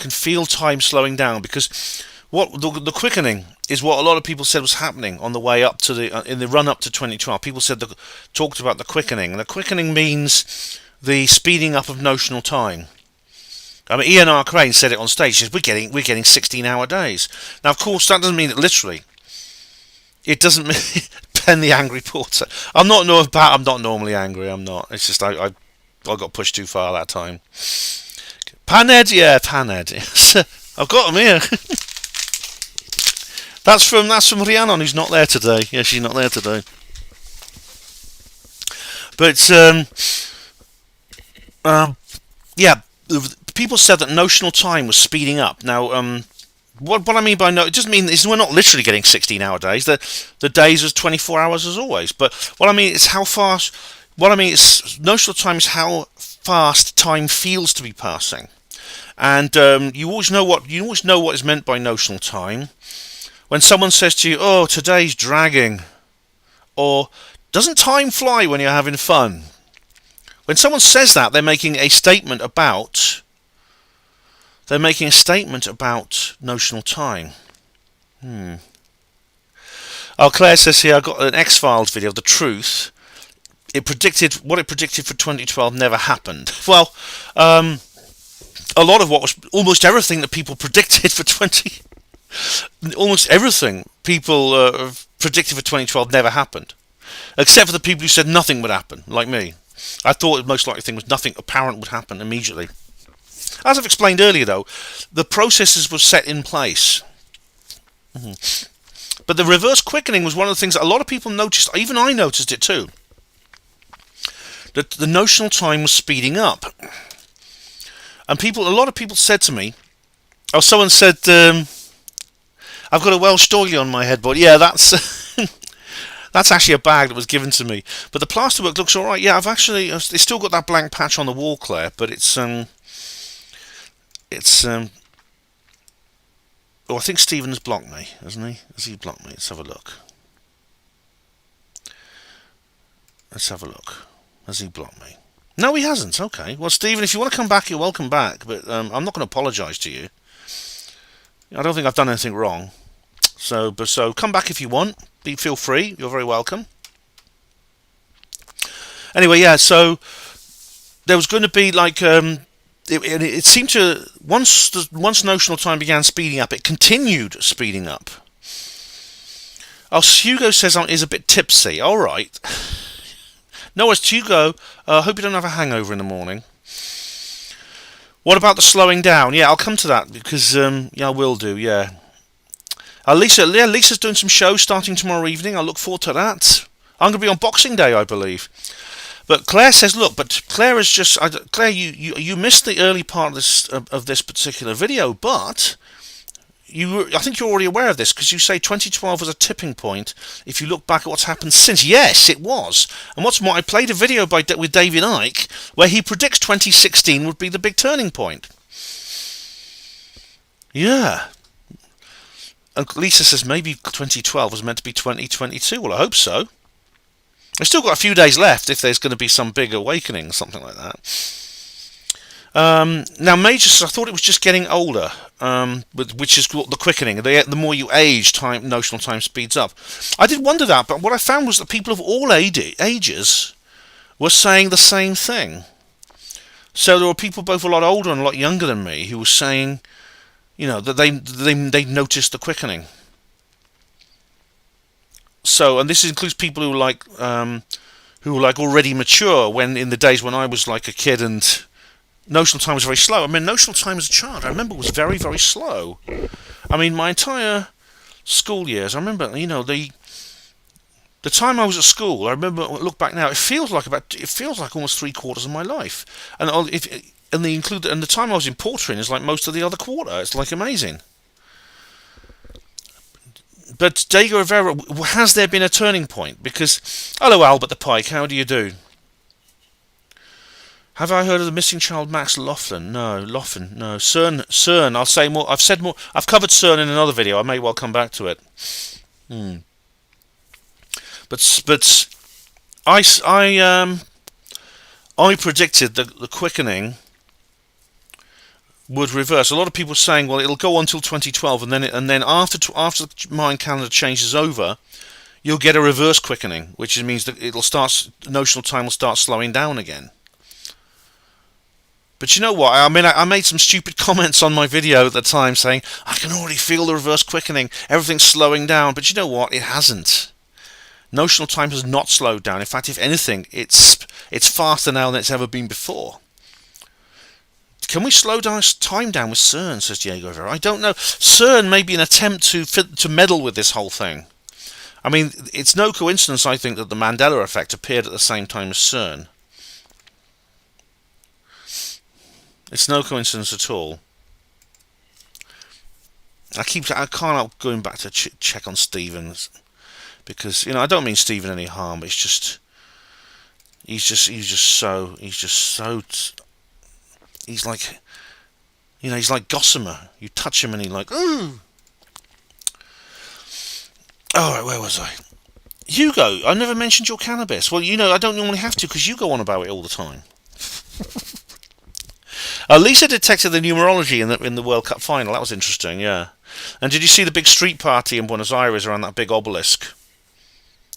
feel time slowing down, because what the quickening is what a lot of people said was happening on the way up to in the run up to 2012. People talked about the quickening, and the quickening means the speeding up of notional time. I mean, Ian R. Crane said it on stage. He says, we're getting 16-hour days. Now, of course, that doesn't mean it literally. It doesn't mean Ben the Angry Porter. I'm not normally angry. I'm not. It's just I got pushed too far that time. Panhead, yeah, Panhead. Yes. I've got him here. That's from Rhiannon, who's not there today. Yeah, she's not there today. But yeah. People said that notional time was speeding up. Now, What I mean by no, it doesn't mean we're not literally getting 16-hour days. The days is 24 hours as always. But what I mean is how fast. What I mean is notional time is how fast time feels to be passing, and you always know what is meant by notional time. When someone says to you, "Oh, today's dragging," or "Doesn't time fly when you're having fun?" When someone says that, they're making a statement about. They're making a statement about notional time. Oh, Claire says here, I got an X-Files video, The Truth. What it predicted for 2012 never happened. Well, a lot of almost everything that people predicted for almost everything people predicted for 2012 never happened. Except for the people who said nothing would happen, like me. I thought the most likely thing was nothing apparent would happen immediately. As I've explained earlier, though, the processes were set in place. But the reverse quickening was one of the things that a lot of people noticed. Even I noticed it too. That the notional time was speeding up. And a lot of people said to me, someone said, I've got a Welsh doily on my headboard. Yeah, that's that's actually a bag that was given to me. But the plasterwork looks alright. Yeah, it's still got that blank patch on the wall, Claire, but it's I think Stephen has blocked me, hasn't he? Has he blocked me? Let's have a look. Has he blocked me? No, he hasn't. Okay. Well, Stephen, if you want to come back, you're welcome back. But I'm not going to apologise to you. I don't think I've done anything wrong. So come back if you want. Feel free. You're very welcome. Anyway, yeah. So there was going to be like. It seemed to once notional time began speeding up, it continued speeding up. Oh, Hugo says is a bit tipsy. All right. No, it's Hugo. Hope you don't have a hangover in the morning. What about the slowing down? Yeah, I'll come to that because I will do. Yeah. Lisa's doing some shows starting tomorrow evening. I look forward to that. I'm going to be on Boxing Day, I believe. But Claire says, look, but Claire is just... Claire, you missed the early part of this particular video, but I think you're already aware of this, because you say 2012 was a tipping point if you look back at what's happened since. Yes, it was. And what's more, I played a video with David Icke where he predicts 2016 would be the big turning point. Yeah. And Lisa says maybe 2012 was meant to be 2022. Well, I hope so. I've still got a few days left if there's going to be some big awakening, something like that. Now, Major says, I thought it was just getting older, which is the quickening. The more you age, notional time speeds up. I did wonder that, but what I found was that people of all ages were saying the same thing. So there were people both a lot older and a lot younger than me who were saying, that they noticed the quickening. So, and this includes people who were already mature when in the days when I was like a kid and notional time was very slow. I mean, notional time as a child, I remember, was very, very slow. I mean, my entire school years, I remember, the time I was at school, I remember, look back now, it feels like almost 3/4 of my life. And the time I was in Portering is like most of the other quarter. It's like amazing. But Diego Rivera, has there been a turning point? Because, hello Albert the Pike, how do you do? Have I heard of the missing child Max Laughlin? No, Laughlin, no. CERN, I'll say more. I've said more. I've covered CERN in another video. I may well come back to it. But I predicted the quickening would reverse. A lot of people are saying, well, it'll go on until 2012, and then after the Mayan calendar changes over, you'll get a reverse quickening, which means that notional time will start slowing down again. But you know what? I mean, I made some stupid comments on my video at the time saying, I can already feel the reverse quickening, everything's slowing down. But you know what? It hasn't. Notional time has not slowed down. In fact, if anything, it's faster now than it's ever been before. Can we slow down time down with CERN, says Diego Rivera? I don't know. CERN may be an attempt to meddle with this whole thing. I mean, it's no coincidence, I think, that the Mandela effect appeared at the same time as CERN. It's no coincidence at all. I can't help going back to check on Stephen, because I don't mean Stephen any harm. It's just he's like he's like Gossamer. You touch him and he's like, ooh. All right, where was I? Hugo, I never mentioned your cannabis. Well, I don't normally have to because you go on about it all the time. Lisa detected the numerology in the World Cup final. That was interesting, yeah. And did you see the big street party in Buenos Aires around that big obelisk?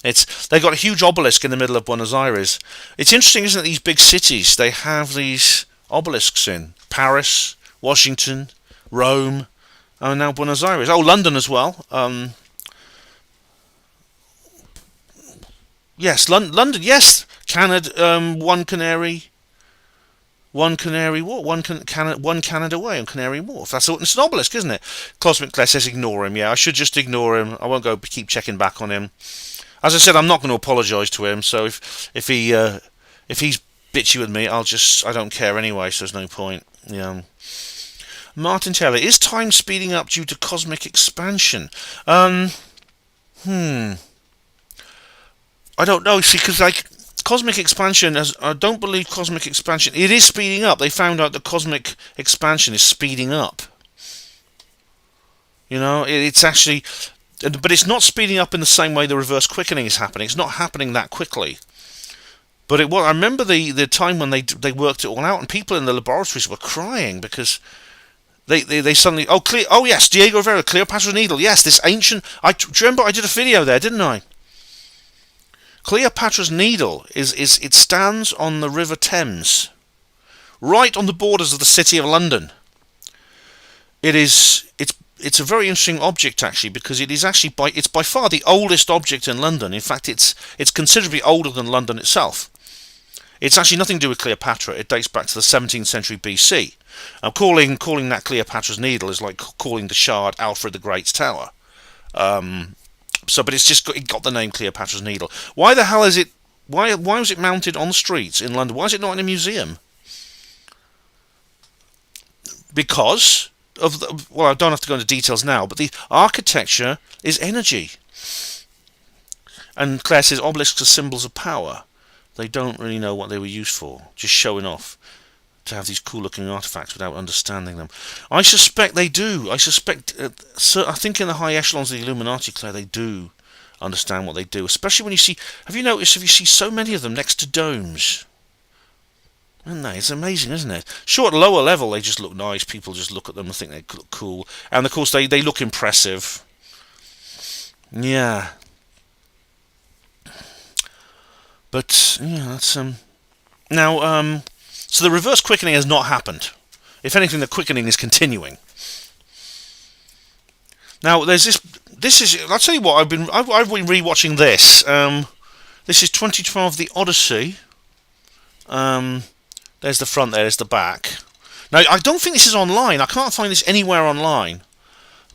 They've got a huge obelisk in the middle of Buenos Aires. It's interesting, isn't it? These big cities, they have these obelisks in Paris, Washington, Rome, and now Buenos Aires. Oh, London as well. Yes, London. Yes, Canada. One Canary Wharf. One Canada Way on Canary Wharf. It's an obelisk, isn't it? Cosmic Claire says ignore him. Yeah, I should just ignore him. I won't go keep checking back on him. As I said, I'm not going to apologise to him. So if he's bitchy with me, I don't care anyway. So there's no point. Yeah. Martin Taylor, is time speeding up due to cosmic expansion? I don't know. See, because cosmic expansion, I don't believe cosmic expansion. It is speeding up. They found out that cosmic expansion is speeding up. It's actually, but it's not speeding up in the same way the reverse quickening is happening. It's not happening that quickly. But I remember the time when they worked it all out, and people in the laboratories were crying because they suddenly yes, Diego Rivera, Cleopatra's Needle, yes, this ancient. Do you remember I did a video there, didn't I? Cleopatra's Needle it stands on the River Thames, right on the borders of the City of London. It's a very interesting object actually, because it is actually it's by far the oldest object in London. In fact, it's considerably older than London itself. It's actually nothing to do with Cleopatra. It dates back to the 17th century BC. Calling that Cleopatra's Needle is like calling the Shard Alfred the Great's Tower. But it got the name Cleopatra's Needle. Why the hell is it? Why was it mounted on the streets in London? Why is it not in a museum? Because of I don't have to go into details now, but the architecture is energy. And Claire says obelisks are symbols of power. They don't really know what they were used for, just showing off, to have these cool-looking artifacts without understanding them. I suspect they do. I think in the high echelons of the Illuminati, Claire, they do understand what they do. Especially when you see... Have you noticed if you see so many of them next to domes? Isn't they? It's amazing, isn't it? Sure, at lower level, they just look nice. People just look at them and think they look cool. And, of course, they look impressive. Yeah. But, yeah, that's... Now, so the reverse quickening has not happened. If anything, the quickening is continuing. Now, there's this. This is. I'll tell you what. I've been rewatching this. This is 2012, The Odyssey. There's the front. There's the back. Now, I don't think this is online. I can't find this anywhere online.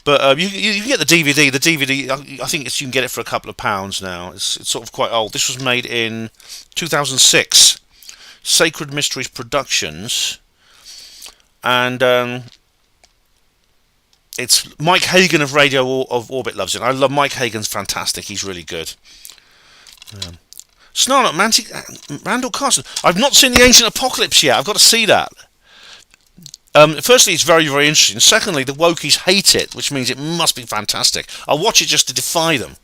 But you get the DVD. The DVD. I think you can get it for a couple of pounds now. It's sort of quite old. This was made in 2006. Sacred Mysteries Productions, and it's Mike Hagan of Radio of Orbit loves it. I love Mike Hagan's fantastic. He's really good. Snarlock, Randall Carson. I've not seen the Ancient Apocalypse yet. I've got to see that. Firstly, it's very, very interesting. Secondly, the wokies hate it, which means it must be fantastic. I'll watch it just to defy them.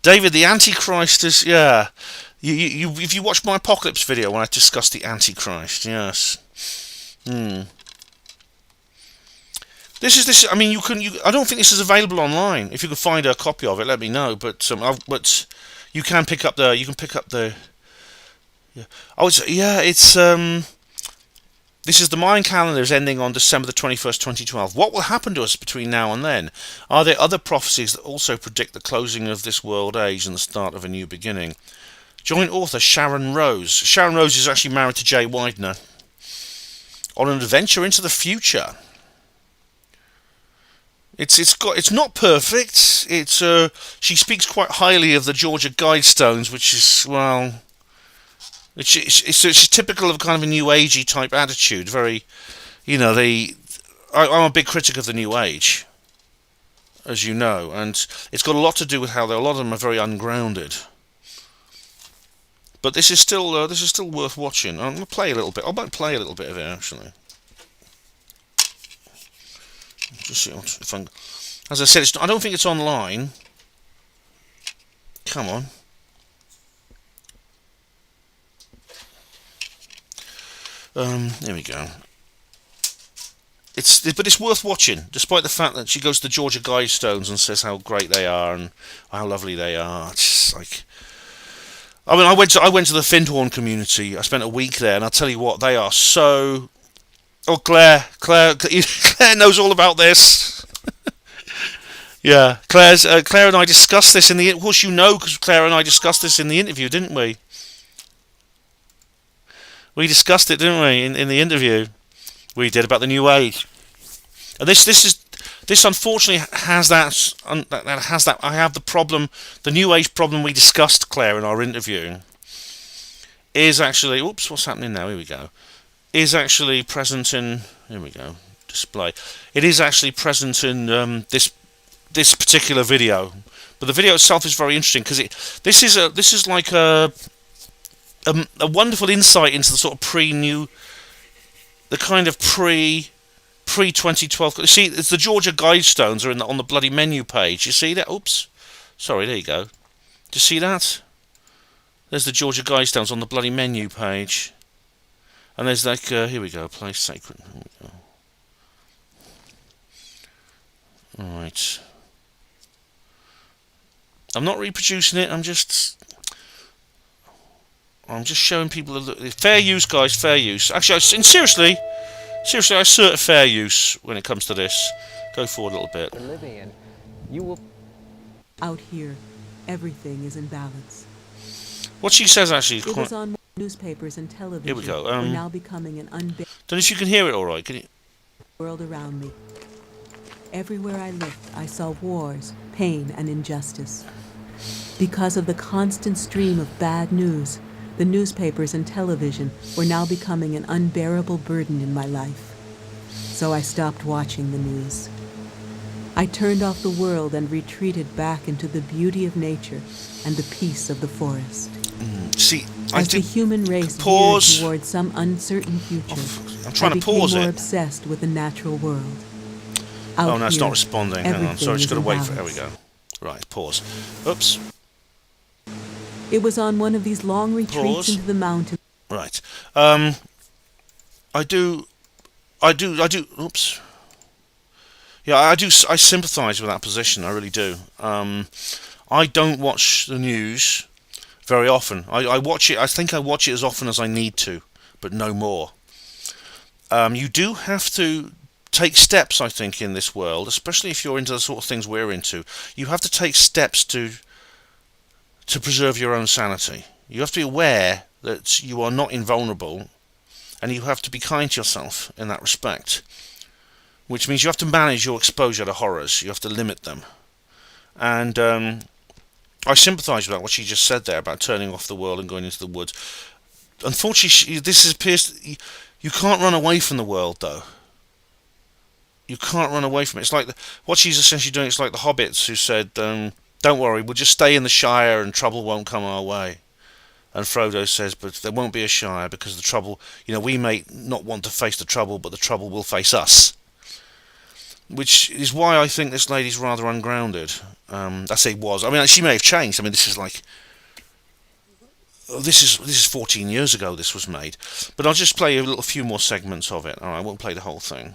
David, the Antichrist is if you watch my Apocalypse video when I discussed the Antichrist, yes. This. I mean, I don't think this is available online. If you can find a copy of it, let me know. But you can pick up the. You can pick up the. Yeah. It's. This is the Mayan calendar is ending on December the 21st, 2012. What will happen to us between now and then? Are there other prophecies that also predict the closing of this world age and the start of a new beginning? Joint author Sharon Rose. Sharon Rose is actually married to Jay Widener. On an adventure into the future. It's not perfect. She speaks quite highly of the Georgia Guidestones, which is it's typical of kind of a new agey type attitude. Very, I'm a big critic of the New Age, as you know, and it's got a lot to do with how a lot of them are very ungrounded. But this is still worth watching. I'm gonna play a little bit. I might play a little bit of it actually. Just see if I'm. As I said, I don't think it's online. Come on. Here we go. But it's worth watching, despite the fact that she goes to the Georgia Guidestones and says how great they are and how lovely they are. It's like, I mean, I went to the Findhorn community. I spent a week there, and I'll tell you what, they are so. Oh, Claire knows all about this. Yeah, Claire and I discussed this in the. Of course, you know, because Claire and I discussed this in the interview, didn't we? We discussed it, didn't we, in the interview we did about the New Age. And this unfortunately has that I have the problem, the New Age problem we discussed, Claire, in our interview. Is actually, oops, what's happening now? Here we go. Is actually present in. Here we go. Display. It is actually present in this particular video, but the video itself is very interesting because this is like a wonderful insight into the sort of the kind of pre 2012. See, it's the Georgia Guidestones are on the bloody menu page. You see that? Oops, sorry. There you go. Do you see that? There's the Georgia Guidestones on the bloody menu page, and there's like here we go. Place sacred. Here we go. All right. I'm not reproducing it. I'm just showing people fair use, guys. Fair use. Actually, seriously, I assert fair use when it comes to this. Go forward a little bit. You will. Out here, everything is in balance. What she says actually. It was on newspapers and television. Here we go. We're now becoming an unbearable. Don't know if you can hear it all right. Can you? World around me. Everywhere I looked, I saw wars, pain, and injustice. Because of the constant stream of bad news, the newspapers and television were now becoming an unbearable burden in my life. So I stopped watching the news. I turned off the world and retreated back into the beauty of nature and the peace of the forest. See, as the human race veered towards some uncertain future, I'm trying to pause it. I became more obsessed with the natural world. Oh no, it's not responding. Hang on, sorry, just got to wait for. There we go. Right, pause. Oops. It was on one of these long retreats into the mountains. Right. I do. Oops. Yeah, I do. I sympathise with that position. I really do. I don't watch the news very often. I watch it. I think I watch it as often as I need to, but no more. You do have to take steps, I think, in this world, especially if you're into the sort of things we're into. You have to take steps to preserve your own sanity. You have to be aware that you are not invulnerable, and you have to be kind to yourself in that respect, which means you have to manage your exposure to horrors. You have to limit them. And I sympathise with that, what she just said there about turning off the world and going into the woods. Unfortunately, this appears. You can't run away from the world, though. You can't run away from it. It's like what she's essentially doing. It's like the hobbits who said, "Don't worry, we'll just stay in the Shire and trouble won't come our way." And Frodo says, "But there won't be a Shire because the trouble. We may not want to face the trouble, but the trouble will face us." Which is why I think this lady's rather ungrounded. I say was. I mean, she may have changed. I mean, this is like. This is 14 years ago. This was made, but I'll just play a few more segments of it. All right, I won't play the whole thing.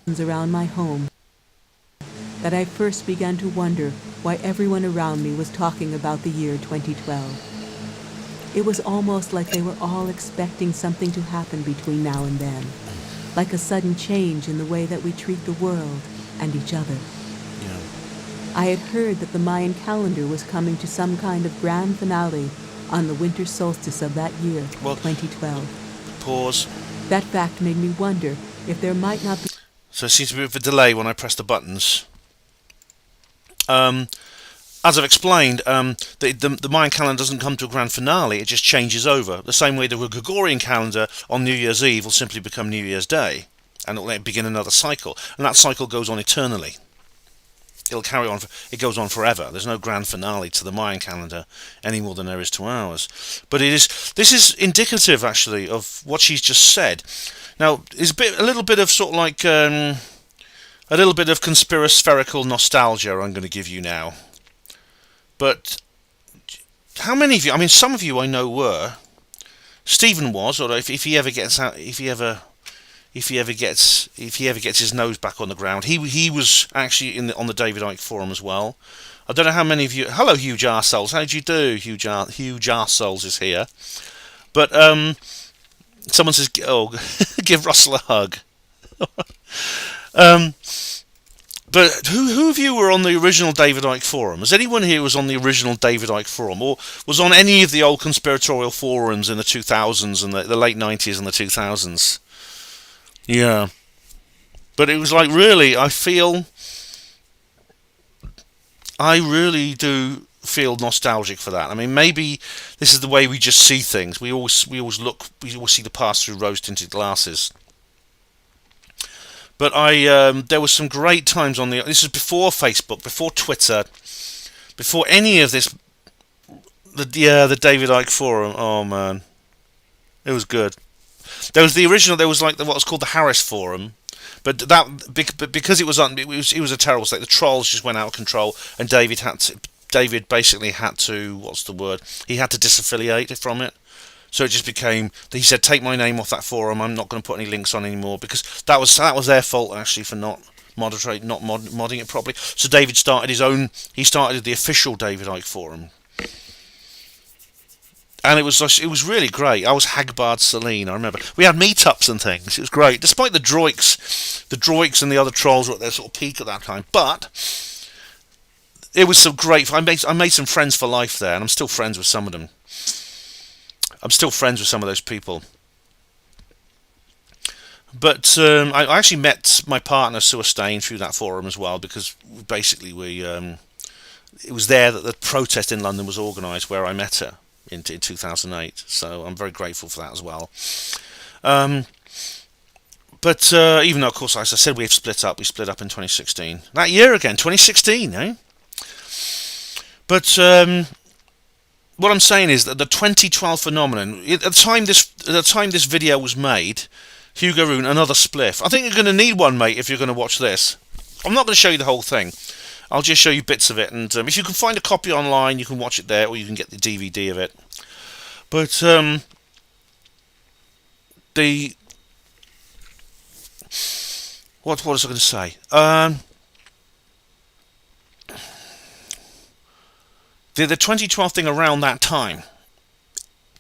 Around my home, that I first began to wonder why everyone around me was talking about the year 2012. It was almost like they were all expecting something to happen between now and then, like a sudden change in the way that we treat the world and each other. Yeah. I had heard that the Mayan calendar was coming to some kind of grand finale on the winter solstice of that year, 2012. Pause. That fact made me wonder if there might not be... So it seems to be a bit of a delay when I press the buttons. as I've explained, the Mayan calendar doesn't come to a grand finale, it just changes over. The same way the Gregorian calendar on New Year's Eve will simply become New Year's Day, and it'll begin another cycle. And that cycle goes on eternally. It'll carry on, it goes on forever. There's no grand finale to the Mayan calendar any more than there is to ours. But this is indicative, actually, of what she's just said. Now, it's a little bit of sort of like, a little bit of conspirospherical nostalgia I'm going to give you now. But how many of you? I mean, some of you I know were. Stephen was, or if he ever gets out, if he ever gets his nose back on the ground, he was actually on the David Icke forum as well. I don't know how many of you. Hello, Huge Arseholes. How do you do? Huge Arseholes is here. But someone says, "Oh, give Russell a hug." But who of you were on the original David Icke forum? Has anyone here was on the original David Icke forum, or was on any of the old conspiratorial forums in the 2000s and the late 90s and the 2000s? Yeah. But it was like, really, I really do feel nostalgic for that. I mean, maybe this is the way we just see things. We always see the past through rose-tinted glasses. But there was some great times on this was before Facebook, before Twitter, before any of this. The David Icke forum. Oh man, it was good. There was the original. There was like what was called the Harris forum, but because it was a terrible state. The trolls just went out of control, and David basically had to, what's the word? He had to disaffiliate from it. So it just became, he said, take my name off that forum. I'm not going to put any links on anymore, because that was their fault actually for not modding it properly. So David started his own. He started the official David Icke forum, and it was really great. I was Hagbard Celine. I remember we had meetups and things. It was great, despite the droiks and the other trolls were at their sort of peak at that time. But it was some great. I made some friends for life there, and I'm still friends with some of them. I'm still friends with some of those people. But I actually met my partner Sue Stain through that forum as well, because basically it was there that the protest in London was organised, where I met her in 2008. So I'm very grateful for that as well. But even though, of course, as I said, we split up in 2016. That year again, 2016, eh? But what I'm saying is that the 2012 phenomenon, at the time this video was made, Hugo Rune, another spliff. I think you're going to need one, mate, if you're going to watch this. I'm not going to show you the whole thing. I'll just show you bits of it, and if you can find a copy online, you can watch it there, or you can get the DVD of it. But what was I going to say? The 2012 thing around that time,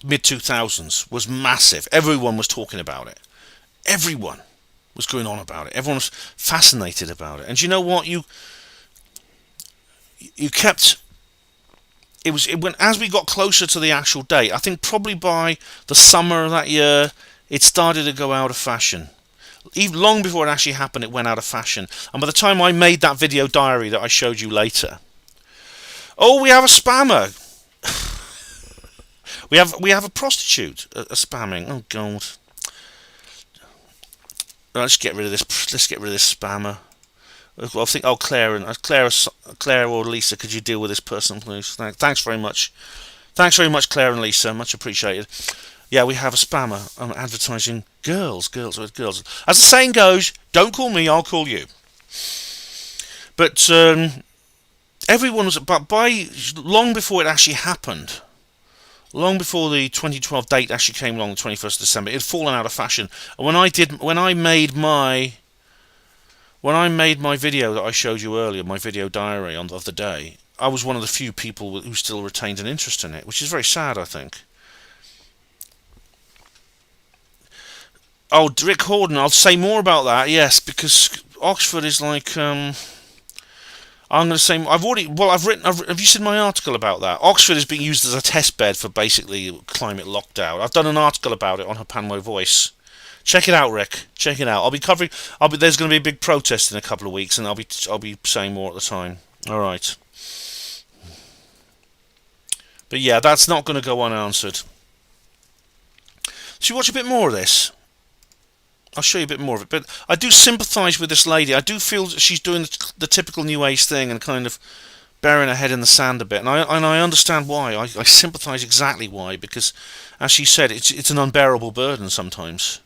mid-2000s, was massive. Everyone was talking about it. Everyone was going on about it. Everyone was fascinated about it. And you know what? You kept... It went, as we got closer to the actual date, I think probably by the summer of that year, it started to go out of fashion. Even long before it actually happened, it went out of fashion. And by the time I made that video diary that I showed you later... Oh, we have a spammer. we have a prostitute a spamming. Oh God. Let's get rid of this. Let's get rid of this spammer. Well, I think. Oh, Claire or Lisa, could you deal with this person, please? Thanks very much. Thanks very much, Claire and Lisa. Much appreciated. Yeah, we have a spammer. I'm advertising girls. As the saying goes, don't call me, I'll call you. But everyone was, but by long before it actually happened, long before the 2012 date actually came along, the 21st of December, it had fallen out of fashion. And when I made my video that I showed you earlier, my video diary of the day, I was one of the few people who still retained an interest in it, which is very sad, I think. Oh, Rick Horden, I'll say more about that, yes, because Oxford is like, I'm going to say, have you seen my article about that? Oxford is being used as a test bed for basically climate lockdown. I've done an article about it on Hapanmo Voice. Check it out, Rick. Check it out. There's going to be a big protest in a couple of weeks, and I'll be saying more at the time. All right. But yeah, that's not going to go unanswered. So you watch a bit more of this. I'll show you a bit more of it. But I do sympathise with this lady. I do feel that she's doing the typical New Age thing and kind of burying her head in the sand a bit. And I understand why. I sympathise exactly why. Because, as she said, it's an unbearable burden sometimes.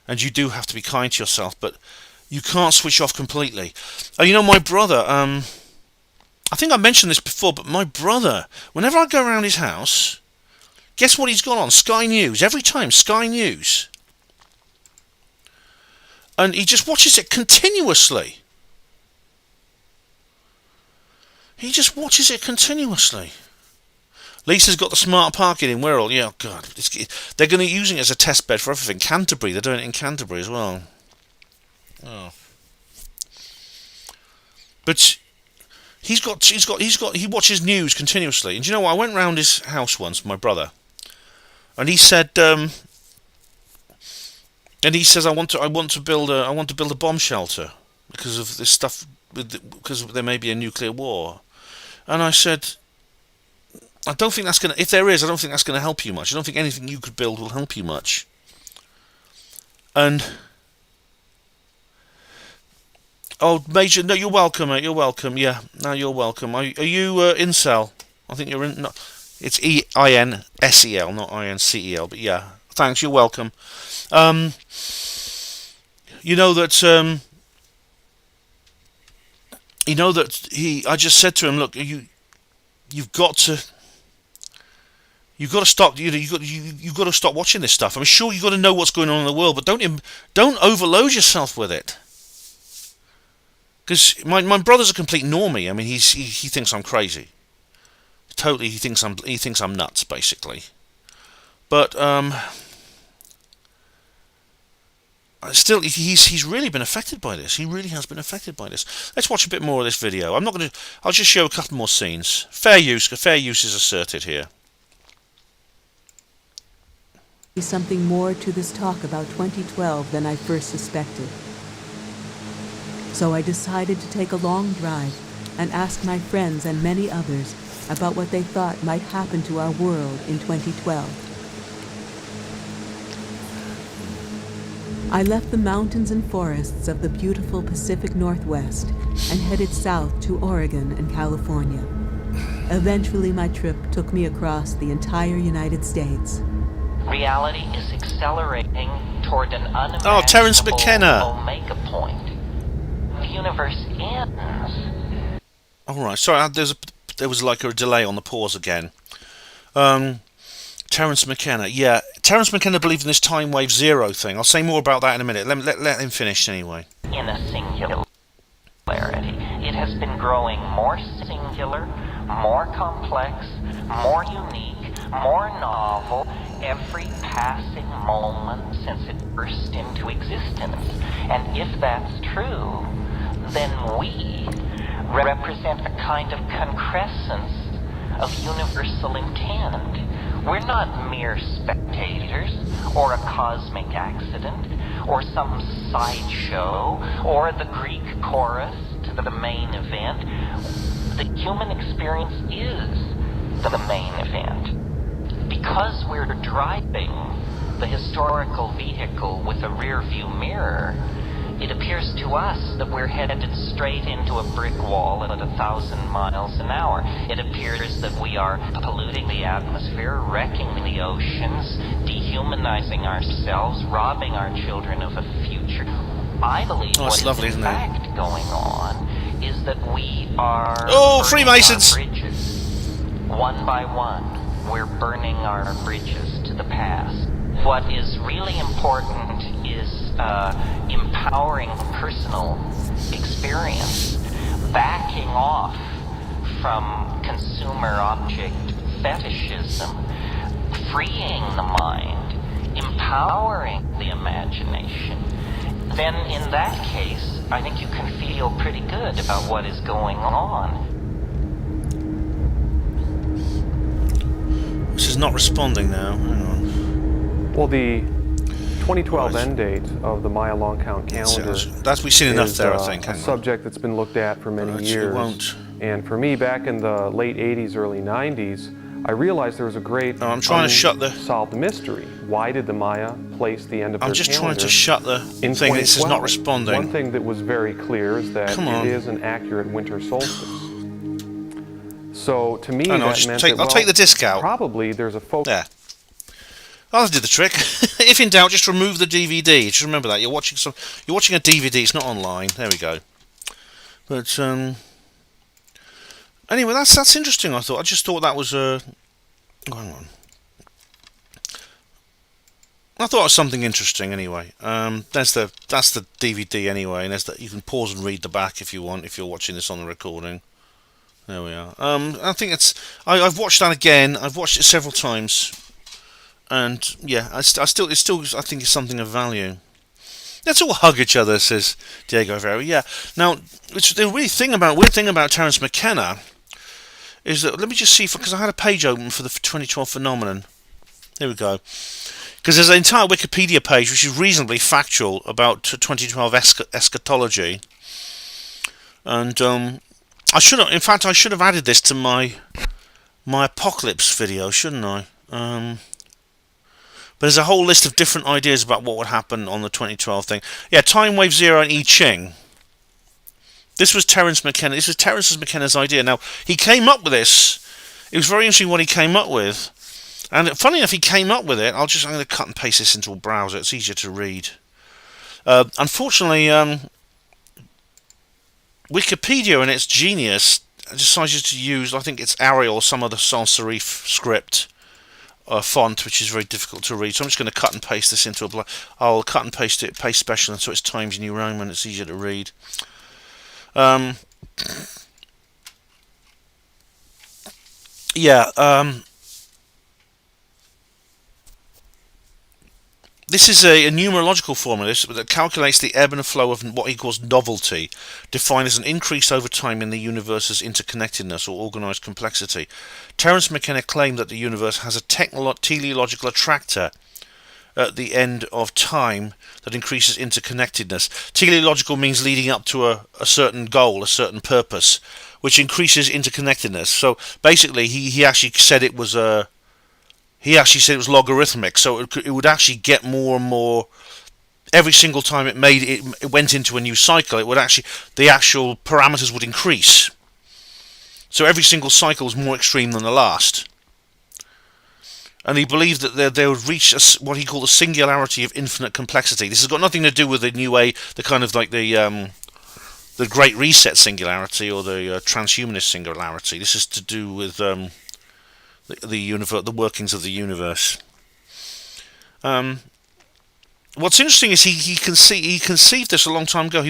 And you do have to be kind to yourself. But you can't switch off completely. You know, my brother... I think I mentioned this before, but my brother, whenever I go around his house, guess what he's got on? Sky News. Every time, Sky News. And he just watches it continuously. He just watches it continuously. Lisa's got the smart parking in Wirral. Yeah, God. They're going to be using it as a test bed for everything. Canterbury, they're doing it in Canterbury as well. Oh. But... He watches news continuously. And do you know what? I went round his house once with my brother, and he said, I want to build a bomb shelter because of this stuff, because there may be a nuclear war. And I said, I don't think that's if there is, I don't think that's gonna help you much. I don't think anything you could build will help you much. And oh, Major, no, you're welcome, mate. You're welcome. Yeah, no, you're welcome. Are you incel? I think you're in. No, it's INSEL, not INCEL. But yeah, thanks. You're welcome. You know that. I just said to him, look, you've got to stop. You've got to stop watching this stuff. I'm sure you've got to know what's going on in the world, but don't overload yourself with it. Because my brother's a complete normie. I mean, he thinks I'm crazy. Totally, he thinks I'm nuts, basically. But still, he's really been affected by this. He really has been affected by this. Let's watch a bit more of this video. I'll just show a couple more scenes. Fair use is asserted here. Something more to this talk about 2012 than I first suspected. So I decided to take a long drive and ask my friends and many others about what they thought might happen to our world in 2012. I left the mountains and forests of the beautiful Pacific Northwest and headed south to Oregon and California. Eventually, my trip took me across the entire United States. Reality is accelerating toward an unimaginable Oh, Terence McKenna. omega point. The universe ends. All right, sorry, there was like a delay on the pause again. Terence McKenna, yeah. Terence McKenna believed in this time wave zero thing. I'll say more about that in a minute. Let him finish anyway. In a singularity. It has been growing more singular, more complex, more unique, more novel every passing moment since it burst into existence. And if that's true, then we represent a kind of concrescence of universal intent. We're not mere spectators, or a cosmic accident, or some sideshow, or the Greek chorus to the main event. The human experience is the main event. Because we're driving the historical vehicle with a rear-view mirror, it appears to us that we're headed straight into a brick wall at 1,000 miles an hour. It appears that we are polluting the atmosphere, wrecking the oceans, dehumanizing ourselves, robbing our children of a future. I believe what is in fact going on is that we are Freemasons! Our bridges. One by one, we're burning our bridges to the past. What is really important is empowering personal experience, backing off from consumer object fetishism, freeing the mind, empowering the imagination. Then in that case, I think you can feel pretty good about what is going on. This is not responding now. Hang on. Well, the 2012 end date of the Maya long count calendar we've seen enough is there, I think. a subject that's been looked at for many years. Won't. And for me, back in the late 80s, early 90s, I realized there was a great I'm trying to shut the. unsolved mystery. Why did the Maya place the end of their I'm just trying calendar to shut the in thing that says not 2012? responding. One thing that was very clear is that Come on. it is an accurate winter solstice. So to me, I'll that meant take, that, I'll take the disc out. probably there's a focus. There. I'll do the trick. If in doubt, just remove the DVD. Just remember that you're watching a DVD. It's not online. There we go. But anyway, that's interesting. I just thought that was hang on. I thought it was something interesting. Anyway, that's the DVD anyway, and you can pause and read the back if you want. If you're watching this on the recording. There we are. I think I've watched that again. I've watched it several times. And yeah, I think it's something of value. Let's all hug each other, says Diego Rivera. Yeah. Now, the weird thing about Terence McKenna is that, let me just see, because I had a page open for the 2012 phenomenon. There we go. Because there's an entire Wikipedia page which is reasonably factual about 2012 eschatology. And I should have added this to my apocalypse video, shouldn't I? But there's a whole list of different ideas about what would happen on the 2012 thing. Yeah, Time Wave Zero and I Ching. This was Terence McKenna. This was Terence McKenna's idea. Now, he came up with this. It was very interesting what he came up with. And funny enough, he came up with it. I'm going to cut and paste this into a browser. It's easier to read. Unfortunately, Wikipedia in its genius decided to use, I think it's Arial or some other sans serif script. Font, which is very difficult to read, so I'm just going to cut and paste this into I'll cut and paste it, paste special, and so it's Times New Roman. It's easier to read. This is a numerological formula that calculates the ebb and flow of what he calls novelty, defined as an increase over time in the universe's interconnectedness or organised complexity. Terence McKenna claimed that the universe has a teleological attractor at the end of time that increases interconnectedness. Teleological means leading up to a certain goal, a certain purpose, which increases interconnectedness. So basically, he actually said it was logarithmic, so it would actually get more and more every single time it went into a new cycle. The actual parameters would increase. So every single cycle was more extreme than the last. And he believed that they would reach what he called the singularity of infinite complexity. This has got nothing to do with the the Great Reset singularity or the transhumanist singularity. This is to do with the workings of the universe. What's interesting is he conceived this a long time ago.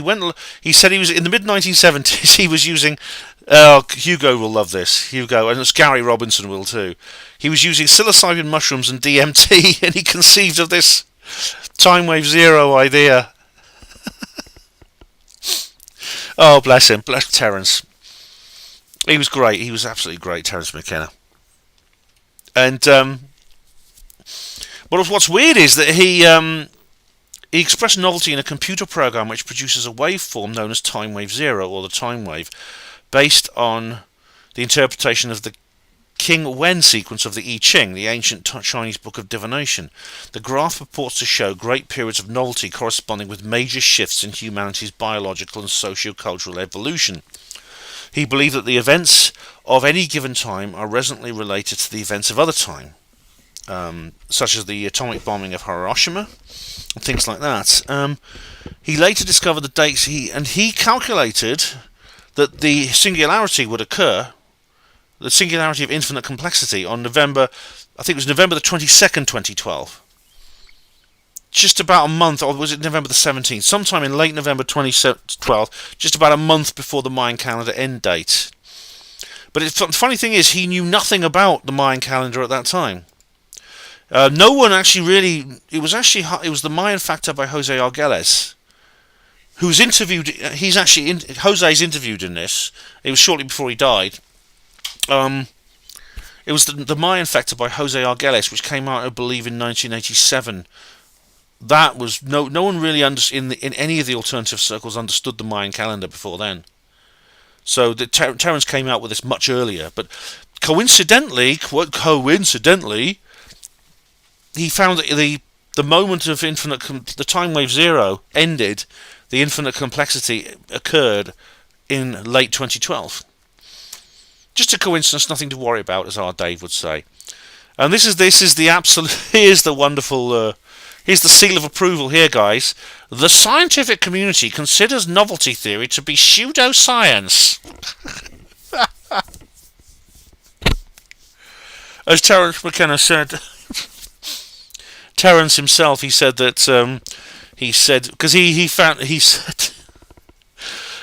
He said he was in the mid 1970s. He was using Hugo will love this. Hugo, and Gary Robinson will too. He was using psilocybin mushrooms and DMT, and he conceived of this Time Wave Zero idea. Oh, bless him, bless Terence. He was great. He was absolutely great, Terence McKenna. And what's weird is that he expressed novelty in a computer program which produces a waveform known as Time Wave Zero, or the time wave, based on the interpretation of the King Wen sequence of the I Ching, the ancient Chinese book of divination. The graph purports to show great periods of novelty corresponding with major shifts in humanity's biological and socio-cultural evolution. He believed that the events of any given time are resonantly related to the events of other time, such as the atomic bombing of Hiroshima and things like that. He later discovered the dates, he calculated that the singularity would occur, the singularity of infinite complexity, on November the 22nd, 2012. Just about a month, or was it November the 17th? Sometime in late November 2012, just about a month before the Mayan calendar end date. But the funny thing is, he knew nothing about the Mayan calendar at that time. No one actually really. It was the Mayan Factor by Jose Arguelles, who's interviewed. Jose's interviewed in this. It was shortly before he died. It was the Mayan Factor by Jose Arguelles, which came out, I believe, in 1987. That was no one really in any of the alternative circles understood the Mayan calendar before then. So Terence came out with this much earlier, but coincidentally, he found that the moment of the time wave zero ended, the infinite complexity occurred in late 2012. Just a coincidence, nothing to worry about, as our Dave would say. And this is the absolute. Here's the wonderful. Here's the seal of approval here, guys. The scientific community considers novelty theory to be pseudoscience. As Terence McKenna said, Terence himself, he said that because he said.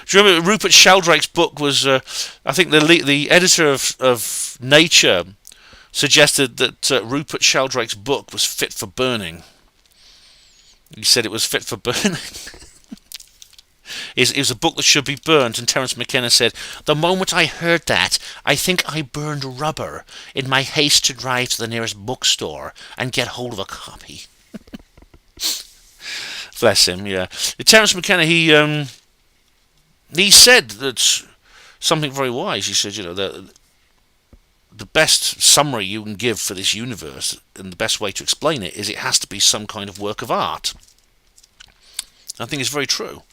Do you remember Rupert Sheldrake's book was? I think the editor of Nature suggested that Rupert Sheldrake's book was fit for burning. He said it was fit for burning. It was a book that should be burnt, and Terence McKenna said, "The moment I heard that, I think I burned rubber in my haste to drive to the nearest bookstore and get hold of a copy." Bless him, yeah. Terence McKenna, he said that something very wise. He said, the best summary you can give for this universe, and the best way to explain it, is it has to be some kind of work of art. I think it's very true.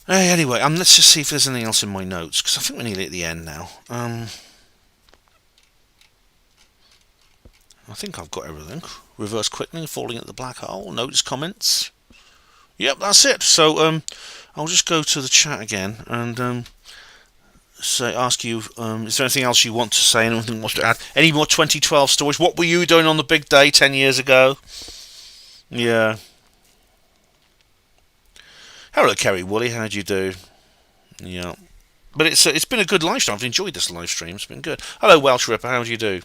Anyway, let's just see if there's anything else in my notes, because I think we're nearly at the end now. I think I've got everything. Reverse quickening, falling at the black hole, notes, comments. Yep, that's it. So I'll just go to the chat again and ask you, is there anything else you want to say, anything else to add? Any more 2012 stories? What were you doing on the big day 10 years ago? Yeah. Hello, Kerry Woolley. How do you do? Yeah. But it's been a good live stream. I've enjoyed this live stream. It's been good. Hello, Welsh Ripper. How do you do?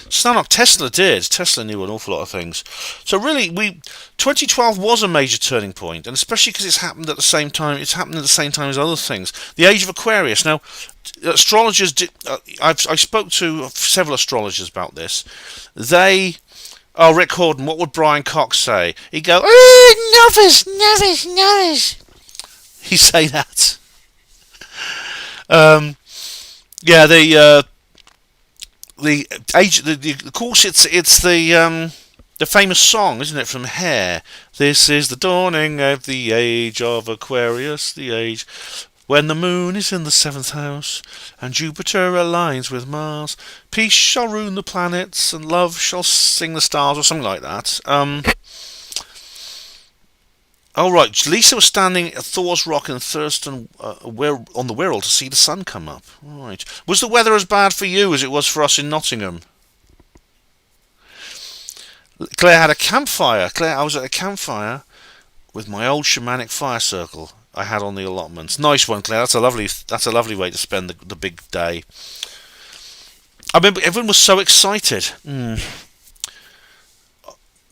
Stanok, Tesla did. Tesla knew an awful lot of things. So really, 2012 was a major turning point, and especially because it's happened at the same time. It's happened at the same time as other things. The Age of Aquarius. Now, astrologers did. I spoke to several astrologers about this. Oh, Rick Horden, what would Brian Cox say? He'd go, novice. He'd say that. Yeah, the age, of course, it's the famous song, isn't it, from Hair? This is the dawning of the age of Aquarius, the age when the moon is in the 7th house and Jupiter aligns with Mars. Peace shall rule the planets and love shall sing the stars, or something like that. Oh right, Lisa was standing at Thor's Rock in Thurston on the Wirral to see the sun come up. Right. Was the weather as bad for you as it was for us in Nottingham? Claire had a campfire. I was at a campfire with my old shamanic fire circle I had on the allotments. Nice one, Claire. That's a lovely way to spend the big day. I remember everyone was so excited.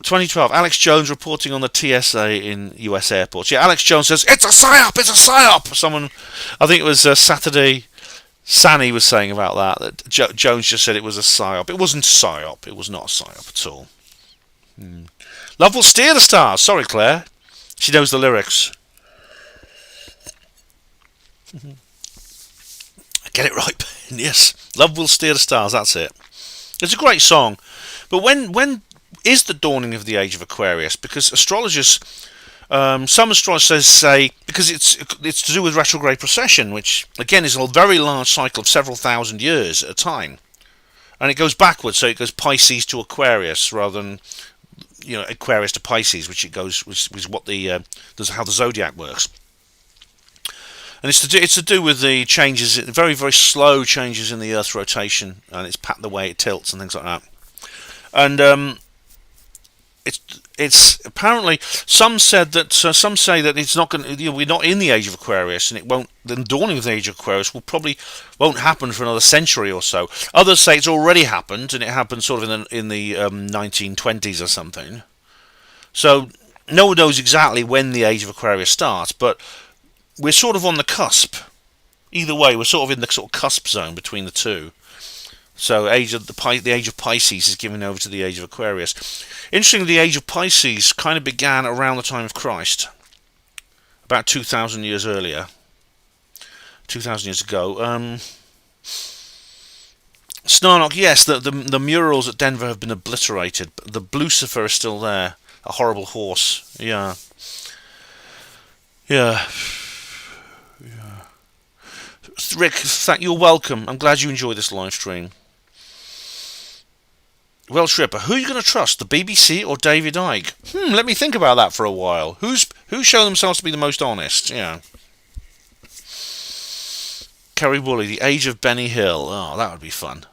2012, Alex Jones reporting on the TSA in US airports. Yeah, Alex Jones says, it's a psyop! Someone, I think it was Saturday, Sani was saying about that Jones just said it was a psyop. It wasn't a psyop. It was not a psyop at all. Love will steer the stars. Sorry, Claire. She knows the lyrics. Get it right, Ben. Yes. Love will steer the stars. That's it. It's a great song. But when is the dawning of the age of Aquarius? Because astrologers, some astrologers say, because it's to do with retrograde precession, which again is a very large cycle of several thousand years at a time, and it goes backwards. So it goes Pisces to Aquarius rather than Aquarius to Pisces, which is what how the zodiac works. And it's to do with the changes, very very slow changes in the Earth's rotation, and it's the way it tilts and things like that. And it's apparently some say that it's not going. We're not in the age of Aquarius, and it won't. The dawning of the age of Aquarius won't happen for another century or so. Others say it's already happened, and it happened sort of in the 1920s or something. So no one knows exactly when the age of Aquarius starts, but we're sort of on the cusp. Either way, we're sort of in the sort of cusp zone between the two. So the age of Pisces is given over to the age of Aquarius. Interestingly, the age of Pisces kind of began around the time of Christ, about 2,000 years earlier. 2,000 years ago. Snarnock, yes, the murals at Denver have been obliterated. But the Lucifer is still there. A horrible horse. Yeah. Rick, you're welcome. I'm glad you enjoyed this live stream. Welsh Ripper, who are you going to trust, the BBC or David Icke? Let me think about that for a while. Who show themselves to be the most honest? Yeah. Kerry Woolley, The Age of Benny Hill. Oh, that would be fun.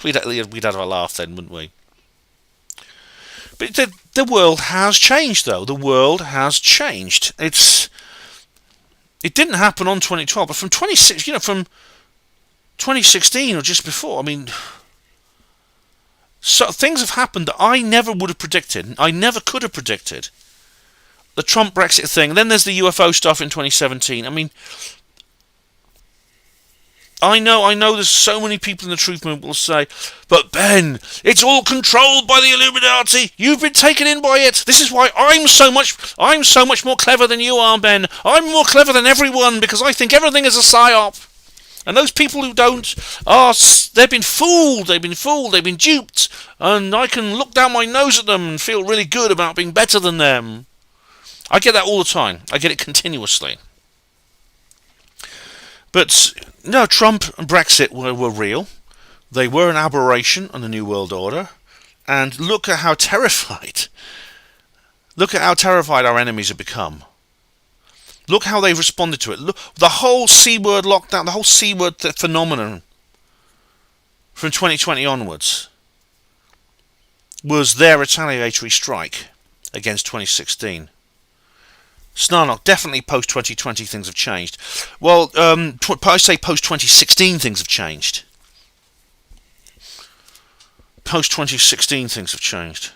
We'd have a laugh then, wouldn't we? But the world has changed, though. The world has changed. It didn't happen on 2012, but from 2016 or just before. I mean, so things have happened that I never would have predicted. I never could have predicted. The Trump Brexit thing. And then there's the UFO stuff in 2017. I mean, I know there's so many people in the truth movement will say, but Ben, it's all controlled by the Illuminati. You've been taken in by it. This is why I'm so much more clever than you are, Ben. I'm more clever than everyone because I think everything is a psyop. And those people who don't they've been fooled, they've been duped, and I can look down my nose at them and feel really good about being better than them. I get that all the time. I get it continuously. But no, Trump and Brexit were real. They were an aberration on the New World Order. And look at how terrified our enemies have become. Look how they've responded to it. Look, the whole C-word lockdown, the whole C-word phenomenon from 2020 onwards was their retaliatory strike against 2016. Snarnock, definitely post-2020 things have changed. Well, I say post-2016 things have changed. Post-2016 things have changed.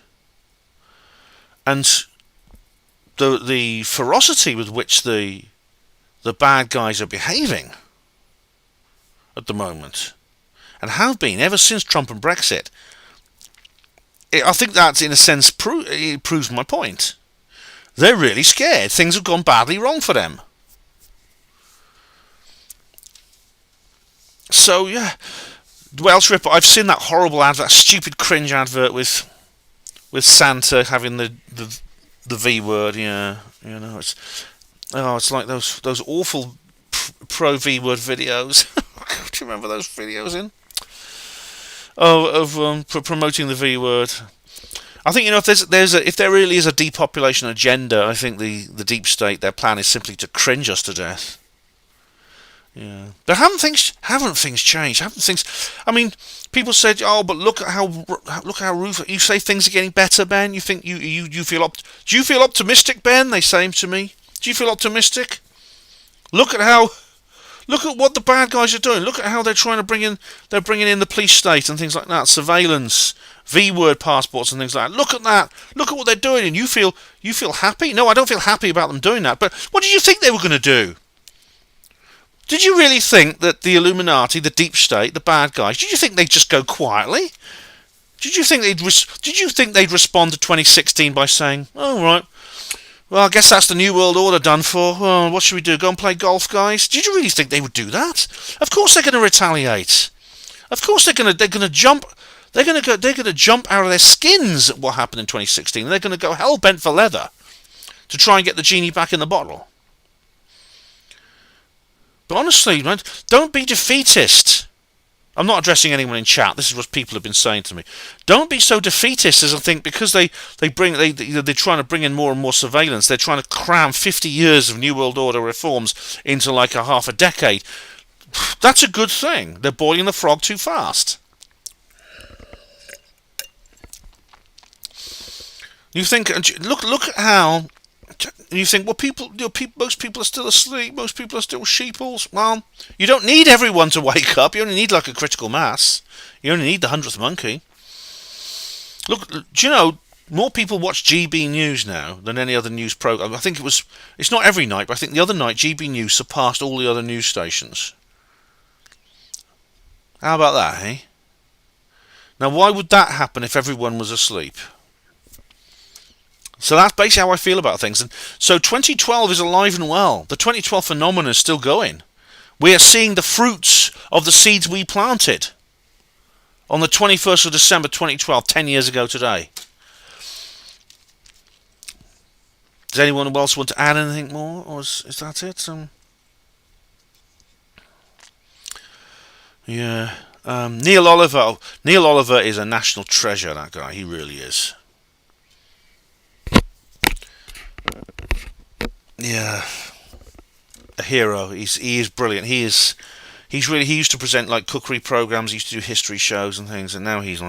And the ferocity with which the bad guys are behaving at the moment, and have been ever since Trump and Brexit, I think that, in a sense, it proves my point. They're really scared. Things have gone badly wrong for them. So, yeah. Welsh Ripper, I've seen that horrible advert, stupid cringe advert with Santa having the V word, yeah. You know, it's like those awful pro V word videos. Do you remember those videos of promoting the V word? I think, if there really is a depopulation agenda, I think the deep state, their plan is simply to cringe us to death. Yeah, but haven't things changed? I mean, people said, "Oh, but look at how ruthless." You say things are getting better, Ben. You think you feel do you feel optimistic, Ben? They say to me. Do you feel optimistic? Look at what the bad guys are doing. Look at how they're bringing in the police state and things like that, surveillance, V-word passports and things like that. Look at that. Look at what they're doing, and you feel happy? No, I don't feel happy about them doing that. But what did you think they were going to do? Did you really think that the Illuminati, the deep state, the bad guys, did you think they'd just go quietly? Did you think they'd respond to 2016 by saying, "Oh, right, well, I guess that's the New World Order done for. Well, what should we do? Go and play golf, guys?" Did you really think they would do that? Of course they're going to retaliate. Of course they're going to jump. They're going to jump out of their skins at what happened in 2016. They're going to go hell bent for leather to try and get the genie back in the bottle. But honestly, man, don't be defeatist. I'm not addressing anyone in chat. This is what people have been saying to me. Don't be so defeatist as I think because they're trying to bring in more and more surveillance. They're trying to cram 50 years of New World Order reforms into like a half a decade. That's a good thing. They're boiling the frog too fast. You think, look at how. You think, well, most people are still asleep. Most people are still sheeples. Well, you don't need everyone to wake up. You only need like a critical mass. You only need the 100th monkey. Look, do you know, more people watch GB News now than any other news program. I think it's not every night, but I think the other night GB News surpassed all the other news stations. How about that, eh? Now, why would that happen if everyone was asleep? So that's basically how I feel about things. And so 2012 is alive and well. The 2012 phenomenon is still going. We are seeing the fruits of the seeds we planted on the 21st of December 2012, 10 years ago today. Does anyone else want to add anything more, or is that it? Yeah. Neil Oliver. Oh, Neil Oliver is a national treasure, that guy. He really is. Yeah. A hero. He is brilliant. He used to present like cookery programs, he used to do history shows and things, and now he's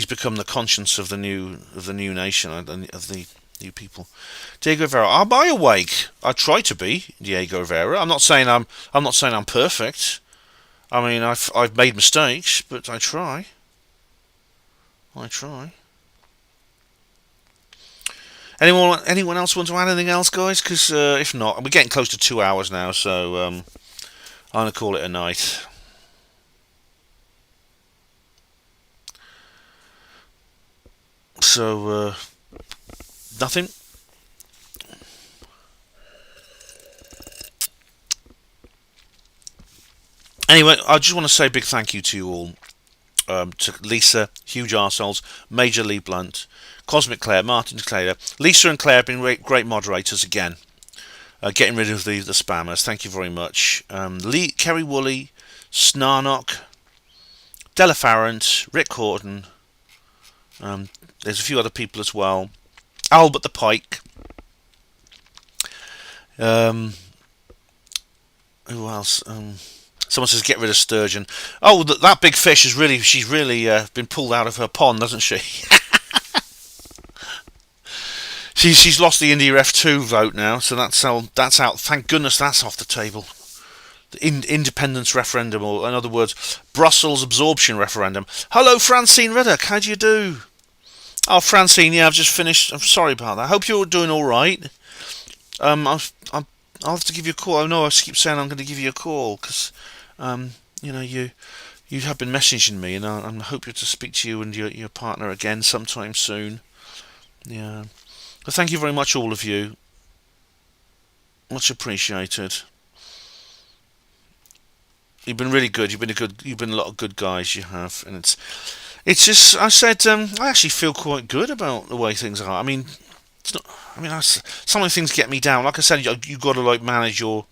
become the conscience of the new nation, of the new people. Diego Rivera. Am I awake? I try to be Diego Rivera. I'm not saying I'm perfect. I mean, I've made mistakes, but I try. Anyone else want to add anything else, guys? Because if not, we're getting close to 2 hours now, so I'm gonna call it a night. So nothing. Anyway, I just want to say a big thank you to you all. To Lisa, Huge Arseholes, Major Lee Blunt, Cosmic Claire, Martin Claire. Lisa and Claire have been great moderators again. Getting rid of the spammers. Thank you very much. Kerry Woolley, Snarnock, Della Farrant, Rick Horton. There's a few other people as well. Albert the Pike. Who else? Someone says get rid of Sturgeon. Oh, that big fish is she's really been pulled out of her pond, hasn't she? She's lost the India F2 vote now, so that's out. Thank goodness that's off the table. The independence referendum, or in other words, Brussels absorption referendum. Hello, Francine Riddock. How do you do? Oh, Francine, yeah, I've just finished. I'm sorry about that. I hope you're doing all right. I'll have to give you a call. I know I keep saying I'm going to give you a call because, you have been messaging me, and I hope to speak to you and your partner again sometime soon. Yeah. But thank you very much, all of you. Much appreciated. You've been really good. You've been a lot of good guys. You have, and it's just. I said I actually feel quite good about the way things are. I mean, it's not. I mean, some of the things get me down. Like I said, you got to manage your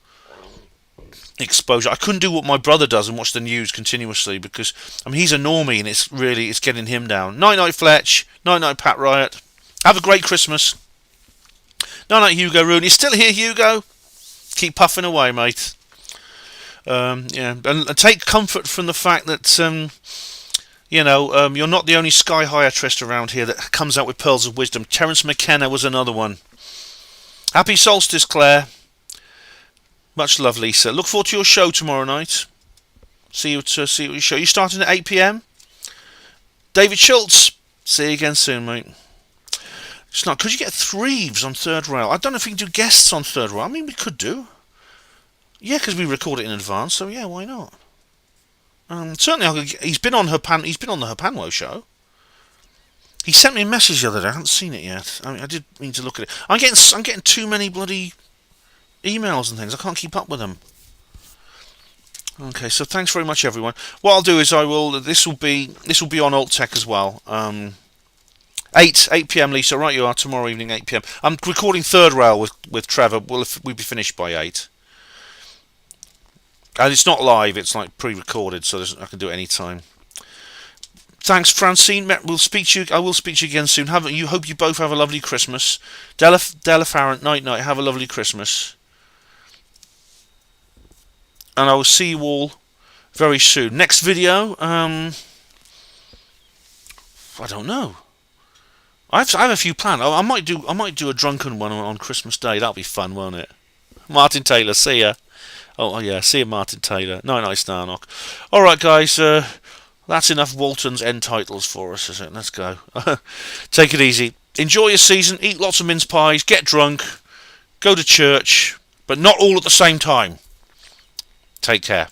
exposure. I couldn't do what my brother does and watch the news continuously because he's a normie and it's getting him down. Night Fletch. Night Pat Riot. Have a great Christmas. Night Hugo Rooney. You're still here, Hugo. Keep puffing away, mate. Yeah, and take comfort from the fact that you're not the only sky high-trist around here that comes out with pearls of wisdom. Terence McKenna was another one. Happy solstice, Claire. Much love, Lisa. Look forward to your show tomorrow night. See you at your show. You starting at 8 p.m. David Schultz. See you again soon, mate. It's not. Could you get Threeves on Third Rail? I don't know if we can do guests on Third Rail. I mean, we could do. Yeah, because we record it in advance. So yeah, why not? Certainly, he's been on the Herpanwo show. He sent me a message the other day. I haven't seen it yet. I mean, I did mean to look at it. I'm getting too many bloody emails and things. I can't keep up with them. Okay, so thanks very much, everyone. What I'll do is this will be on Alt Tech as well. 8 p.m. Lisa, right you are, tomorrow evening 8 p.m. I'm recording Third Rail with Trevor. We'll be finished by 8. And it's not live, it's like pre-recorded, so I can do it any time. Thanks, Francine. I will speak to you again soon. Hope you both have a lovely Christmas. Della Farrant, night. Have a lovely Christmas. And I will see you all very soon. Next video, I don't know. I have a few planned. I might do a drunken one on Christmas Day. That'll be fun, won't it? Martin Taylor, see ya. Oh yeah, see you, Martin Taylor. Night, Starnock. All right, guys. That's enough Walton's end titles for us, is it? Let's go. Take it easy. Enjoy your season. Eat lots of mince pies. Get drunk. Go to church, but not all at the same time. Take care.